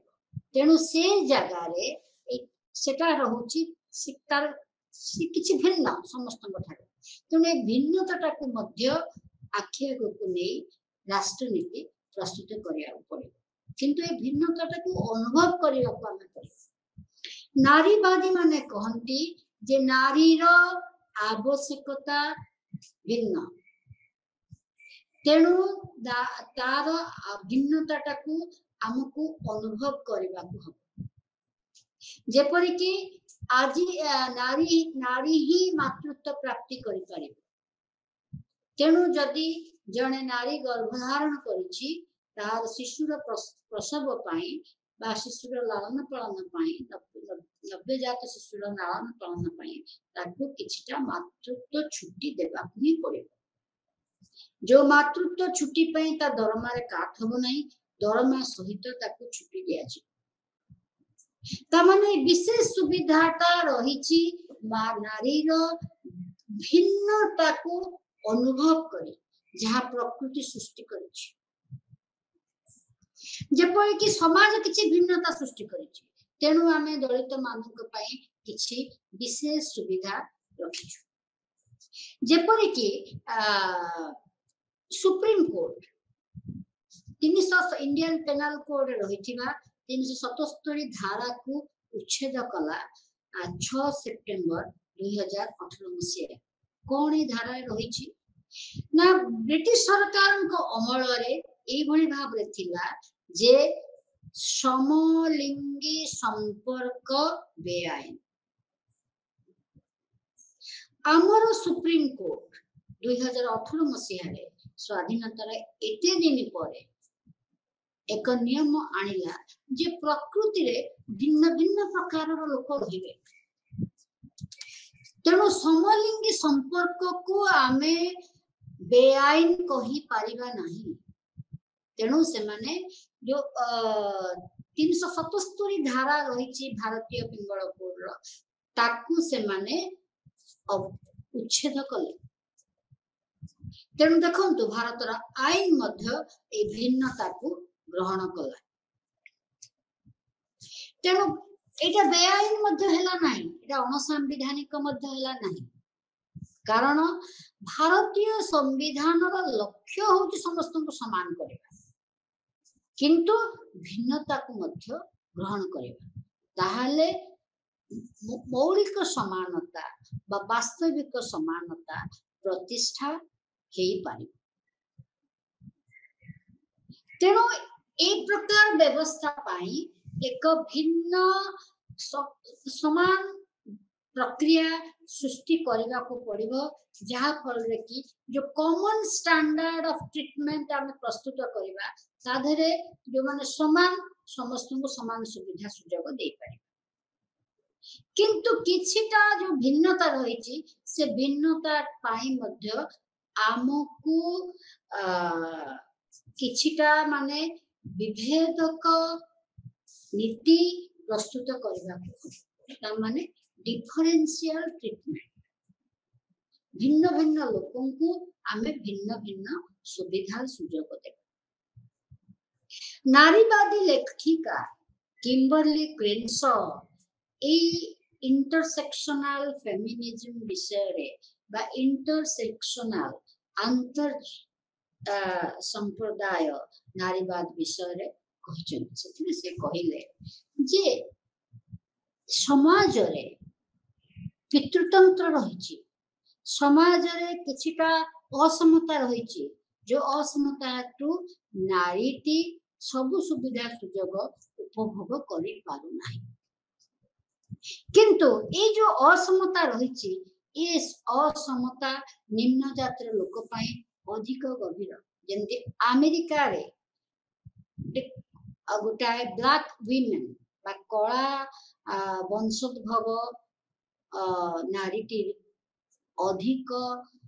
तेणु से जगह रे सेटा रहुची सितार किछि भिन्न समस्त ठारे तेणु भिन्नता को मध्य आखि को नै राष्ट्र नीति प्रस्तुत करिया पड़े किंतु ए भिन्नता को अनुभव करिया को हमें पड़े नारीवादी माने कहंती जे नारीर आवश्यकता भिन्न तेणु तार भिन्नता को हमको अनुभव करबा को हम जेपरि कि आज नारी ही मातृत्व प्राप्ति करि पारे तेणु जदि जने नारी गर्भधारण करिछि तार शिशुर प्रसव पाई बा शिशुर लालन पालन पाई नवजात शिशुर लालन पालन पाई ताकू किछटा मातृत्व छुट्टी देबा ही पड़े जो मातृत्व छुट्टी पाई ता दरमा रे काठ हो नहीं दरमा सहित ताकू छुट्टी दिया छी ता माने विशेष सुविधाटा रहिछि नारी रो भिन्नता को अनुभव करी जहाँ प्रकृति सृष्टि करिछि जेपरि कि समाज किछि भिन्नता सृष्टि करिछि तेणु आमे दलित मानक पई किछि विशेष सुविधा रखिछु जेपरि कि supreme court 300 Indian penal code रहिथिबा 377 धारा को उच्छेद कला 6 सेप्टेम्बर 2018 मसीहा कौन ए धारा रही ना ब्रिटिश सरकार को अमल रे एई भली भाव रे थिला जे समलिंगी संपर्क बेआईन आमर सुप्रीम कोर्ट 2018 मसीहा रे स्वाधीनतार एते दिन पर एक नियम आनिला जे प्रकृति रे भिन्न भिन्न प्रकार लोक रहिबे तेणु समलिंगी संपर्क को आमे बेआईन कही पारिबा नहीं तेणु से माने जो 377 धारा रही भारतीय पिंगल कोड रो ताकू से माने उच्छेद कले तेणु देखंतु भारतर आईन मध्य ए भिन्नता को ग्रहण कला तेणु एटा बेआईन मध्य हेला नाही एटा अणसांविधानिक मध्य हेला नाही कारण भारतीय संविधान रो लक्ष्य होची समस्त को समान करिबा किंतु भिन्नता को मध्य ग्रहण करिबा ताहाले मौलिक समानता बा वास्तविक समानता प्रतिष्ठा हेई पारिबा तेणु एक प्रकार व्यवस्था पाई एक भिन्न समान प्रक्रिया सृष्टि करने को पड़िबो जहाँ फल रे कि जो कॉमन स्टैंडर्ड ऑफ ट्रीटमेंट आम प्रस्तुत करबा ताधरे जो माने समान समस्त को समान सुविधा सुजोग दे पारे किंतु किछिटा जो भिन्नता रही से भिन्नता पाई मध्य आमको किछिटा माने विभेदक नीति प्रस्तुत करबा माने डिफरेंशियल ट्रीटमेंट भिन्न भिन्न लोकों को आमे भिन्न भिन्न सुविधा सुजोग दे नारीवादी लेखिका किम्बरली क्रेनसॉ ए इंटरसेक्शनल फेमिनिज्म विषय रे बा इंटरसेक्शनल अंतर संप्रदाय नारीवाद विषय रे कहचन से कहिले जे समाज रे पितृतंत्र रही समाज रे किछिटा असमता रही जो असमता टू नारीटी सब सुविधा सुजोग उपभोग करि पारु नाही किंतु ए जो असमता रही ए असमता निम्न जातिर लोक पाई अधिक गभीर जेंति अमेरिका रे गोटाए ब्लैक विमेन बा कला वंशोद्भव नारीटी अधिक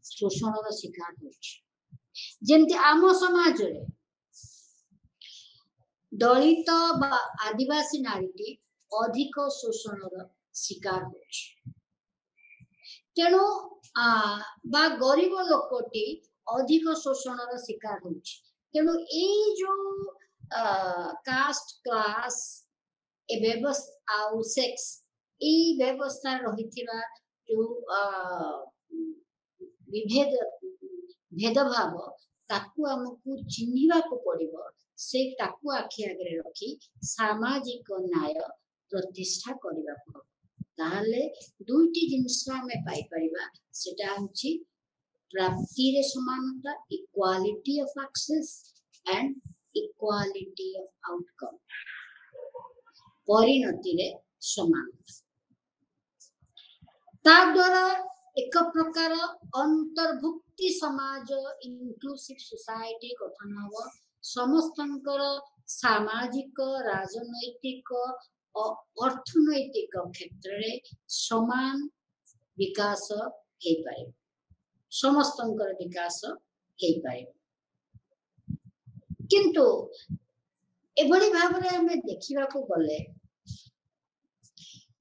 शोषण शिकार होती आम समाज रे दलित बा आदिवासी नारीटी अधिक शोषण शिकार होती तेणु बा गरीब लोकटी अधिक शोषण शिकार होती तेणु ए जो कास्ट क्लास ए व्यवस्था आउ सेक्स ए व्यवस्था रहिथिबा जो विभेद भेदभाव ताकू हमकू चिन्हिबा को पड़िबो से ताकू आखि आगे रखी सामाजिक न्याय प्रतिष्ठा करबा को ताहले दुईटी जिंस हमें पाई परिबा सेटा होची प्राप्ति रे समानता equality of access and equality of outcome परिणति रे समानता ता द्वारा एक प्रकार अंतर्भुक्ति समाज इंक्लूसिव सोसाइटी गठन हो समस्तंकर सामाजिक राजनैतिक अर्थनैतिक क्षेत्र रे समान विकास हे पाए समस्तंकर विकास हे पाए किंतु एभली भाव रे हमें देखिबा को गले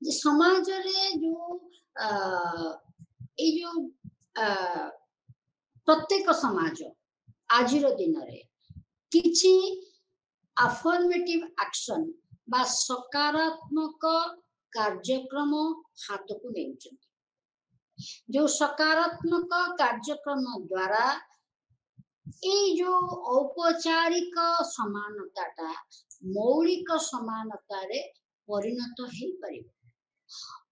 जे समाज रे जो ए जो प्रत्येक समाज आज दिन किछि अफर्मेटिव एक्शन बा सकारात्मक कार्यक्रम हाथ को नहीं, जो सकारात्मक कार्यक्रम द्वारा ये जो औपचारिक समानता मौलिक समानता रे परिणत हो पारिबो।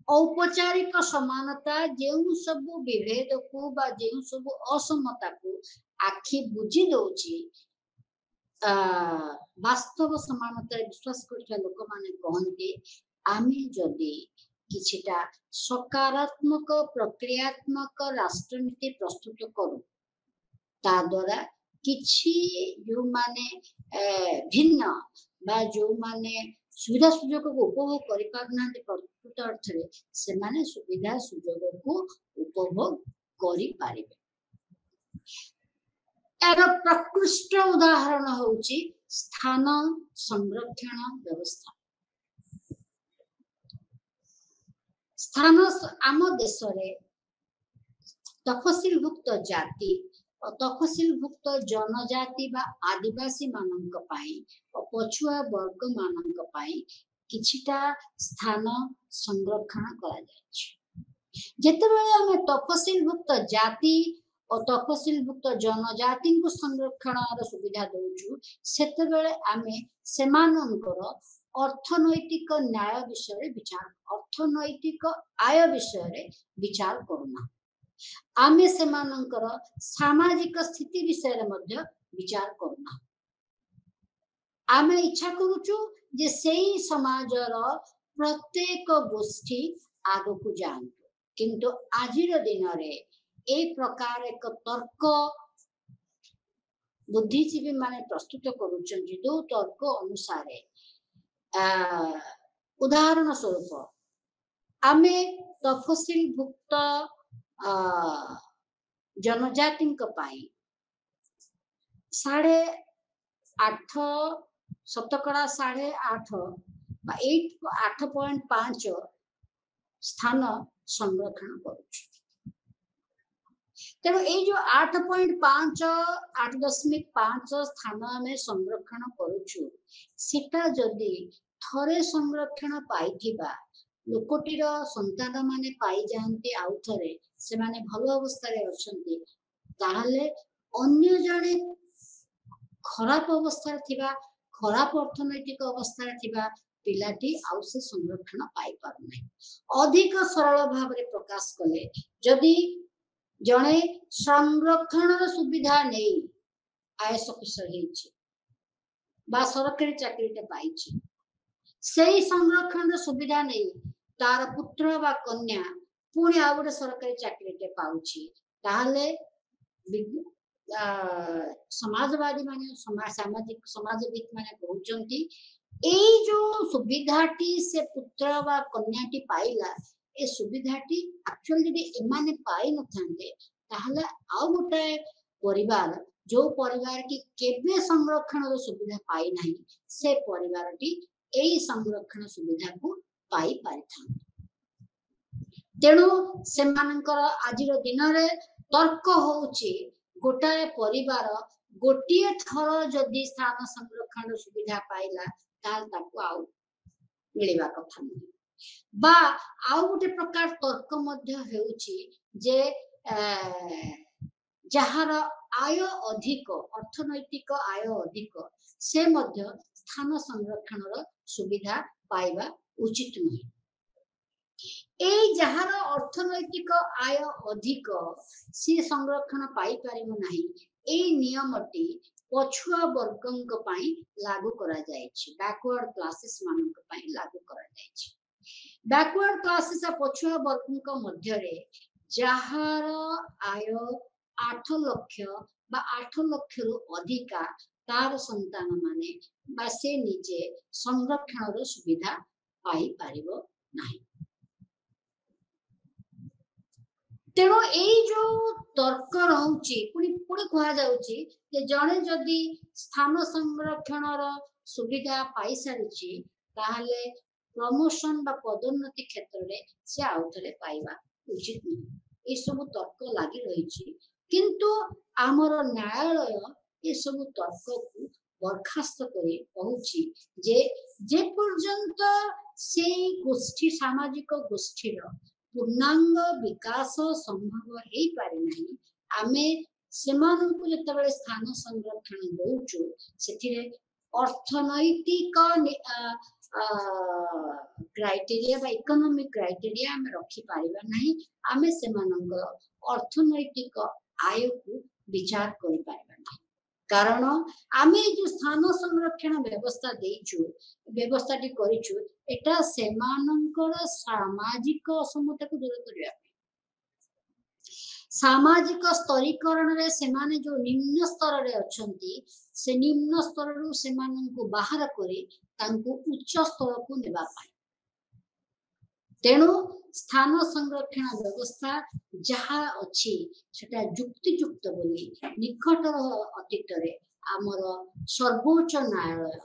औपचारिक समानता जो सब विभेद को बा जो सब असमता को आखि बुझी दौची वास्तव समानता विश्वास करथिया लोक माने कहंती आमे जदि किछिटा सकारात्मक प्रक्रियात्मक राष्ट्रनीति प्रस्तुत करू ता द्वारा किछि जो माने भिन्न बा जो माने सुविधा सुजोग को उपभोग करि पारना प्रकृत अर्थ रे से माने सुविधा सुजोग को उपभोग करि पारिबे। एरो प्रकृष्ट उदाहरण होउची स्थान संरक्षण व्यवस्था। स्थान आम देश रे तफसिलभुक्त जाति और तफसिलभुक्त जनजाति बा आदिवासी मानक पाई और पछुआ वर्ग मानक पाई किछिटा स्थान संरक्षण करा जायछि। जेतेबेले हमें तफसिलभुक्त जाति और तफसिलभुक्त जनजाति को संरक्षण सुविधा दउछु सेतेबेले आमे सेमानंकर अर्थनैतिक न्याय विषय विचार अर्थनैतिक आय विषय विचार करूना, आमे सेमानंकर सामाजिक स्थिति विषय मध्य विचार करूना। आमे इच्छा करूछु जे सेही समाजर प्रत्येक गोष्ठी आगो को जानतु, किंतु आजिर दिन रे ए प्रकार एक तर्क बुद्धिजीवी माने प्रस्तुत करूछन जो तर्क अनुसार उदाहरण स्वरूप आमे तफसिलभुक्त जनजाति पाई 8.5 शतकड़ा 8.5 8.5 स्थान संरक्षण करुछु। तेणु ये जो 8.5 8.5 स्थान आमे संरक्षण करुछु सेटा जदि थरे संरक्षण पाइथिबा लोकटीर संतान माने पाई जानते आउ थरे से माने भलो अवस्था रे अछंती ताहले अन्य जने खराब अवस्था थिबा खराब अर्थनैतिक अवस्था थिबा पिलाटी आउ से संरक्षण पाई पारु नै। अधिक सरल भाव रे प्रकाश कले जदि जने संरक्षण सुविधा नै आईएएस ऑफिसर हेछि बा सरकारी चाकरी ते पाइछि सेही संरक्षण सुविधा नै तार पुत्र बा कन्या पुणी आ गोटे सरकारी चाकरी टे पाउछि ताहले समाजवादी माने सामाजिक समाजविद माने कहउचंती एई जो सुविधाटी से पुत्र बा कन्याटी पाइला ए सुविधाटी एक्चुअली यदि एमाने पाई न थांते ताहले आ गोटे परिवार जो परिवार की केबे संरक्षण सुविधा पाई नाही से परिवारटी एई संरक्षण सुविधा को पाई पारि था। तेणु सेमानंकर आजिर दिन रे तर्क होउची गोटाए परिवार गोटिए थर जदि स्थान संरक्षण सुविधा पाइला ताल ताको आउ मिलिबा कथा नै बा आउ गोटे प्रकार तर्क मध्य हेउची जे जहार आय अधिक अर्थनैतिक आय अधिक से मध्य स्थान संरक्षण सुविधा पाइबा उचित नहीं। ए जहार अर्थनैतिक आय अधिक सी संरक्षण पाई पारिबो नाही ए नियमटी पछुआ वर्गंक पाई लागू करा जायछि बैकवर्ड क्लासेस मानक पाई लागू करा जायछि। बैकवर्ड क्लासेस आ पछुआ वर्गंक मध्य रे जहार आय 8 लाख बा 8 लाख रु अधिका तार संतान माने बा से निजे संरक्षण रो सुविधा पाई पारिबो नाही। तेणु एई जो तर्क रहउची पुणी कहा जाउची जे जणे जदि स्थान संरक्षण रो सुविधा पाई सारिची ताहले प्रमोशन बा पदोन्नति क्षेत्र रे से आउथरे पाइबा उचित नहीं। ए सब तर्क लागि रहिची किंतु आमर न्यायालय ये सब तर्क को बरखास्त करे कहूची जे पर्यंत से गोष्ठी सामाजिक गोष्ठीर पूर्णांग विकास संभव हो पारे नहीं आमे सेमानंकु जेतेबेले स्थान संरक्षण दउचु सेथिरे अर्थनैतिक क्राइटेरिया बा इकोनॉमिक क्राइटेरिया आमे रखी पारिबा नहीं आमे सेमानंक अर्थनैतिक आय को विचार करि पारिबा नहीं कारण आमे जो स्थान संरक्षण व्यवस्था देइछु व्यवस्था टी करिछु एटा सेमानंकर सामाजिक असमता को दूर करिया सामाजिक स्तरीकरण रे सेमाने जो निम्न स्तर रे अछंती से निम्न स्तर रु सेमानन को बाहर करे तांको उच्च स्तर को नेबा पाए तेणु स्थान संरक्षण व्यवस्था जहा अछि सेटा युक्तियुक्त बोली निकट अतीत रे हमर सर्वोच्च न्यायालय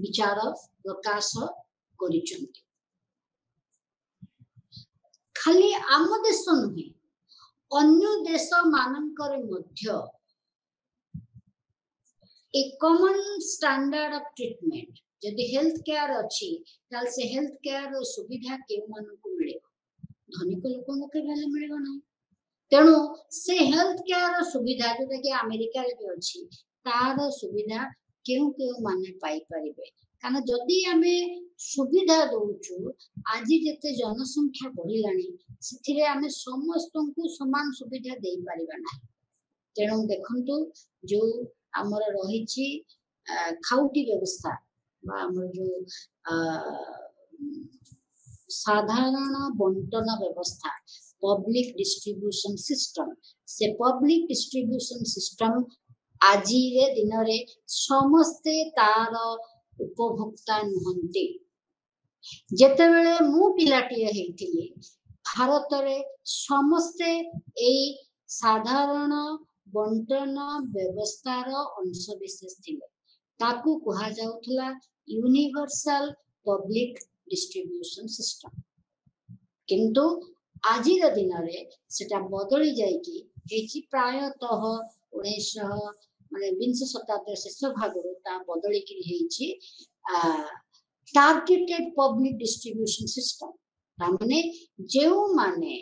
विचार प्रकाश करिसंती खाली आम देश नुहे अन्य देश मानकर मध्य ए कॉमन स्टैंडर्ड ऑफ ट्रीटमेंट जदि हेल्थ केयर अछि ताल से हेल्थ केयर सुविधा के मन को मिले धनिक लोक के भेले मिलेबो नहीं तेणु से हेल्थ केयर सुविधा जो कि अमेरिका रे भी अछि तार सुविधा केउ केउ माने पाई परिबे कारण जदि आमे सुविधा दउचु आज जते जनसंख्या बढ़िलानी सिथिरे आमे समस्त को समान सुविधा दे पारिबा नाही तेणु देखंतु जो हमर रहिछि खाउटी व्यवस्था बा हमर जो साधारण बंटन व्यवस्था पब्लिक डिस्ट्रीब्यूशन सिस्टम से पब्लिक डिस्ट्रीब्यूशन सिस्टम आज रे दिन रे समस्ते तार उपभोक्ता नुहंती जेतेबेले मु पिलाटिए हेतिले भारत रे समस्ते ए साधारण बंटन व्यवस्थार अंश विशेष थिले ताकू कहा जाउथला यूनिवर्सल पब्लिक डिस्ट्रीब्यूशन सिस्टम किंतु आज दिन रे सेटा बदली जाय कि हेची प्रायतः 1900 माने 20 शताब्दी शेष भाग बदली कि टार्गेटेड पब्लिक डिस्ट्रीब्यूशन सिस्टम तामने जो माने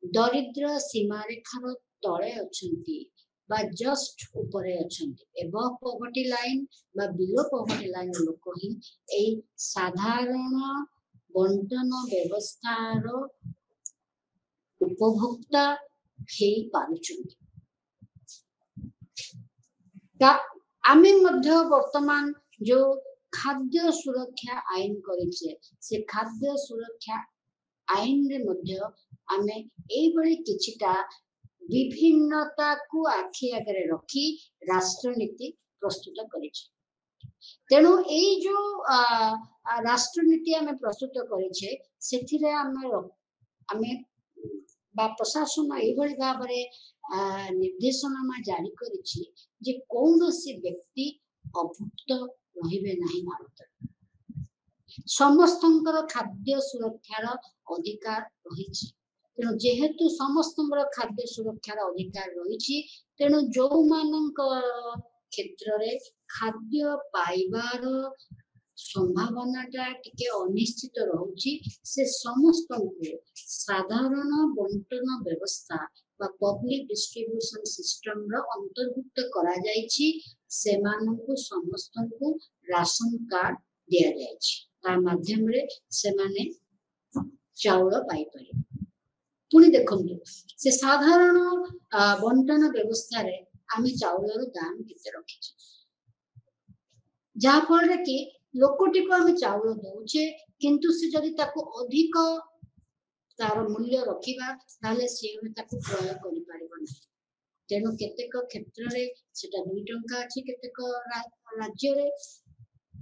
दरिद्र सीमा रेखार तले अछंती बा जस्ट ऊपर अछंती एबव पॉवर्टी लाइन बा बिलो पॉवर्टी लाइन लोक ही ए साधारण बंटन व्यवस्थार उपभोक्ता हे पारुचंती आमे मध्य वर्तमान जो खाद्य सुरक्षा आईन करिछे से खाद्य सुरक्षा आईन रे मध्य आमे एई बळी किछिटा विभिन्नता को आखि आगे रखी राष्ट्रनीति प्रस्तुत करिछे तेणु एई जो राष्ट्रनीति आमे प्रस्तुत करिछे सेथिरे आमे बा प्रशासन एई बळी भाबरे निर्देशनामा जारी करिछि जे कौनसी व्यक्ति अभुक्त रहिबे नहीं भारत समस्तंकर खाद्य सुरक्षार अधिकार रहिछि तेणु जेहेतु समस्तंकर खाद्य सुरक्षार अधिकार रहिछि तेणु जो मानक क्षेत्र रे खाद्य पाइबार संभावनाटा टिके अनिश्चित रहउछि से समस्त साधारण बंटन व्यवस्था बा पब्लिक डिस्ट्रीब्यूशन सिस्टम रो अंतर्भुक्त करा जायछि सेमानंकु समस्तंकु राशन कार्ड दिया जायछि ता माध्यम रे सेमाने चाउल पाई पारे पुनी देखंतु से साधारण बंटन व्यवस्था रे आमे चाउलर दाम केते रखिछि जा फल रे कि लोकटी को आमे चाउल दउछे किंतु से जदि ताको अधिक तार मूल्य रखिबा ताले से ताको प्रयोग करि पारिबो नै तेणु केतेक क्षेत्र रे सेटा 2 टंका अछि केतेक राज्य रे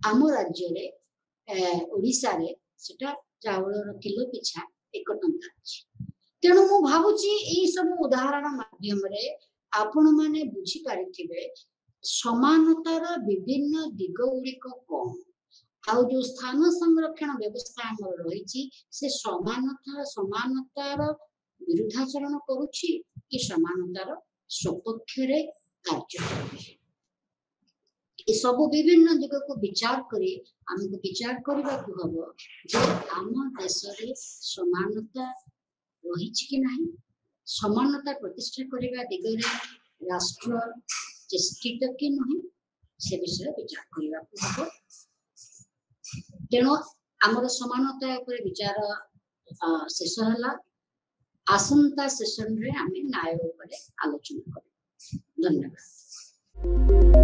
आम राज्य रे ओडिसा रे सेटा चाउलर किलो पिछा 1 टंका अछि तेणु मु भाबुची एई सब उदाहरण माध्यम रे आपण माने बुझी पारिथिबे समानतार विभिन्न दिग गुड़िक कौन आउ जो स्थान संरक्षण व्यवस्था हमर रही से समानतार विरुद्धाचरण करुछि कि समानतार सपक्ष कार्य करें। ये सब विभिन्न दिग को विचार करी आमको विचार करने को हम जे आम देश रे समानता रही कि नहीं, समानता प्रतिष्ठा करने दिगरे राष्ट्र चेष्टित कि नहीं से विषय विचार करने को हम। तेणु आमर समानता उपर विचार शेष है। आसंता सेशन रे आमे न्याय उपर आलोचना करें। धन्यवाद।